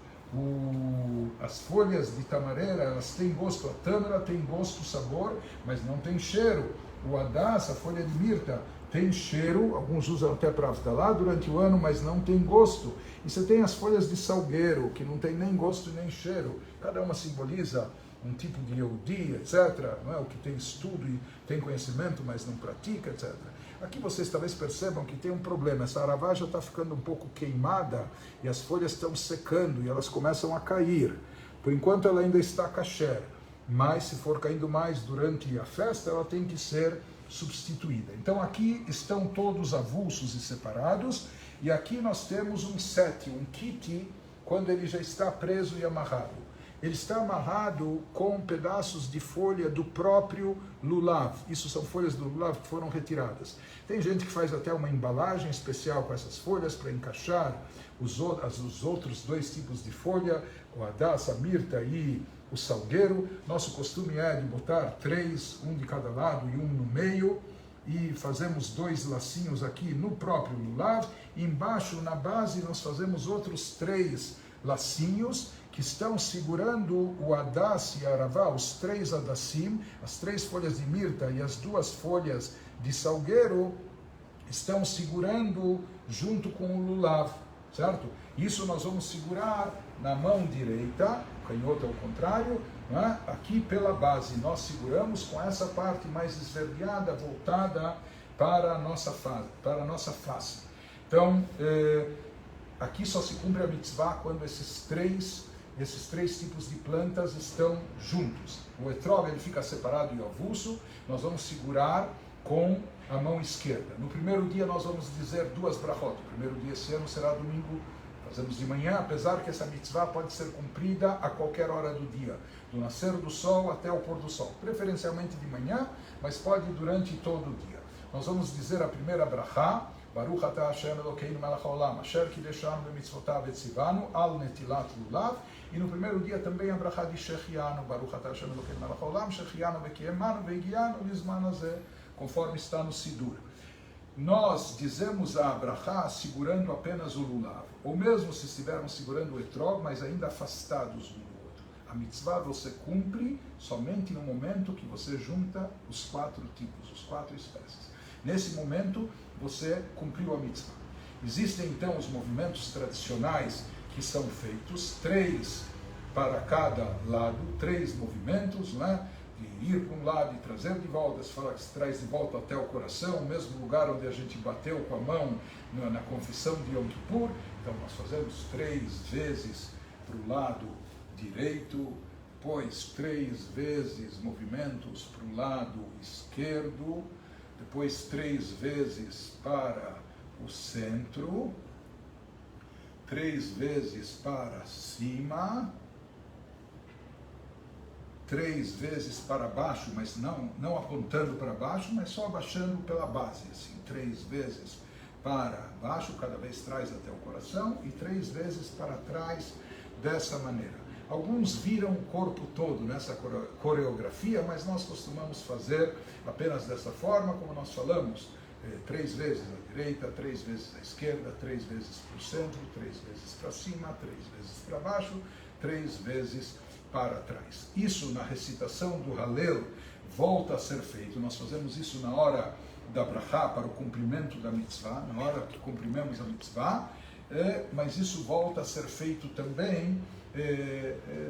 As folhas de tamareira, elas têm gosto, a tâmara tem gosto, sabor, mas não tem cheiro. O hadas, a folha de mirta, tem cheiro, alguns usam até para avdalá durante o ano, mas não tem gosto. E você tem as folhas de salgueiro, que não tem nem gosto nem cheiro. Cada uma simboliza um tipo de Yehudi, etc. Não é? O que tem estudo e tem conhecimento, mas não pratica, etc. Aqui vocês talvez percebam que tem um problema. Essa aravá já está ficando um pouco queimada e as folhas estão secando e elas começam a cair. Por enquanto ela ainda está kasher, mas se for caindo mais durante a festa, ela tem que ser substituída. Então aqui estão todos avulsos e separados, e aqui nós temos um set, um kit, quando ele já está preso e amarrado. Ele está amarrado com pedaços de folha do próprio lulav. Isso são folhas do lulav que foram retiradas. Tem gente que faz até uma embalagem especial com essas folhas para encaixar os outros 2 tipos de folha, o hadas, a mirta e o salgueiro. Nosso costume é de botar 3, um de cada lado e um no meio, e fazemos 2 lacinhos aqui no próprio lulav. E embaixo, na base, nós fazemos outros 3 lacinhos que estão segurando o hadas e a aravá, os 3 hadassim, as 3 folhas de mirta e as 2 folhas de salgueiro, estão segurando junto com o lulav, certo? Isso nós vamos segurar na mão direita, canhoto ao contrário, né? Aqui pela base. Nós seguramos com essa parte mais esverdeada, voltada para a nossa face. Então, aqui só se cumpre a mitzvah quando esses três tipos de plantas estão juntos. O etrog ele fica separado e avulso, nós vamos segurar com a mão esquerda. No primeiro dia nós vamos dizer 2 brachot. O primeiro dia esse ano será domingo, fazemos de manhã, apesar que essa mitzvah pode ser cumprida a qualquer hora do dia, do nascer do sol até o pôr do sol, preferencialmente de manhã, mas pode durante todo o dia. Nós vamos dizer a primeira brachá, Baruch atah Hashem Elokeinu melech haolam, asher kideshanu b'mitzvotav etzivanu al netilat lulav. E no primeiro dia também a brachá de Shechianu, Baruch atah Hashem Elokeinu melech haolam, Shechianu v'kiemanu v'egianu lizman hazeh, conforme está no Sidur. Nós dizemos a brachá segurando apenas o lulav, ou mesmo se estivermos segurando o etrog, mas ainda afastados um do outro. A mitzvah você cumpre somente no momento que você junta os 4 tipos, os 4 espécies. Nesse momento, você cumpriu a mitzvah. Existem então os movimentos tradicionais que são feitos, 3 para cada lado, 3 movimentos, né? De ir para um lado e trazer de volta, se fala que se traz de volta até o coração, o mesmo lugar onde a gente bateu com a mão na confissão de Yom Kippur. Então nós fazemos 3 vezes para o lado direito, depois 3 vezes movimentos para o lado esquerdo, depois 3 vezes para o centro, 3 vezes para cima, 3 vezes para baixo, mas não apontando para baixo, mas só abaixando pela base, assim, 3 vezes para baixo, cada vez traz até o coração, e 3 vezes para trás, dessa maneira. Alguns viram o corpo todo nessa coreografia, mas nós costumamos fazer apenas dessa forma, como nós falamos. 3 vezes à direita, 3 vezes à esquerda, 3 vezes para o centro, 3 vezes para cima, 3 vezes para baixo, 3 vezes para trás. Isso na recitação do Hallel volta a ser feito. Nós fazemos isso na hora da brachá, para o cumprimento da mitzvah, na hora que cumprimamos a mitzvah, mas isso volta a ser feito também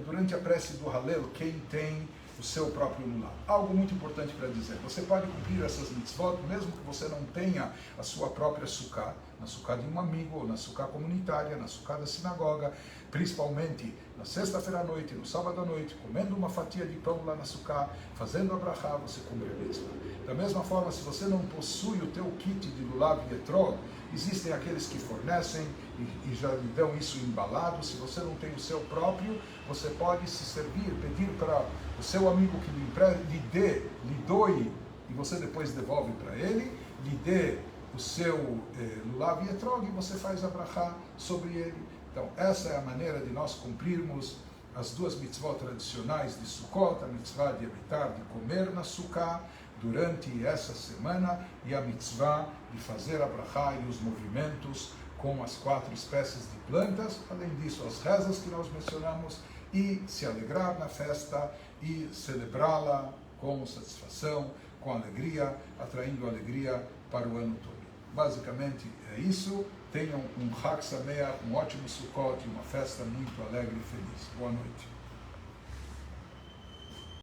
durante a prece do Hallel, quem tem o seu próprio lulav. Algo muito importante para dizer: você pode cumprir essas mitzvot mesmo que você não tenha a sua própria sukkah, na sukkah de um amigo, ou na sukkah comunitária, na sukkah da sinagoga, principalmente na sexta-feira à noite, no sábado à noite, comendo uma fatia de pão lá na sukkah, fazendo a brachá, você cumpre a mitzvah. Da mesma forma, se você não possui o teu kit de lulav e etrog, existem aqueles que fornecem e já lhe dão isso embalado. Se você não tem o seu próprio, você pode se servir, pedir para o seu amigo que lhe doe, e você depois devolve para ele, lhe dê o seu lulav e etrog, e você faz a brachá sobre ele. Então, essa é a maneira de nós cumprirmos as duas mitzvot tradicionais de Sukkot, a mitzvah de habitar, de comer na Sukkah, durante essa semana, e a mitzvah de fazer a brachá e os movimentos com as 4 espécies de plantas, além disso as rezas que nós mencionamos, e se alegrar na festa e celebrá-la com satisfação, com alegria, atraindo alegria para o ano todo. Basicamente é isso. Tenham um Chag Sameach, um ótimo Sukkot e uma festa muito alegre e feliz. Boa noite.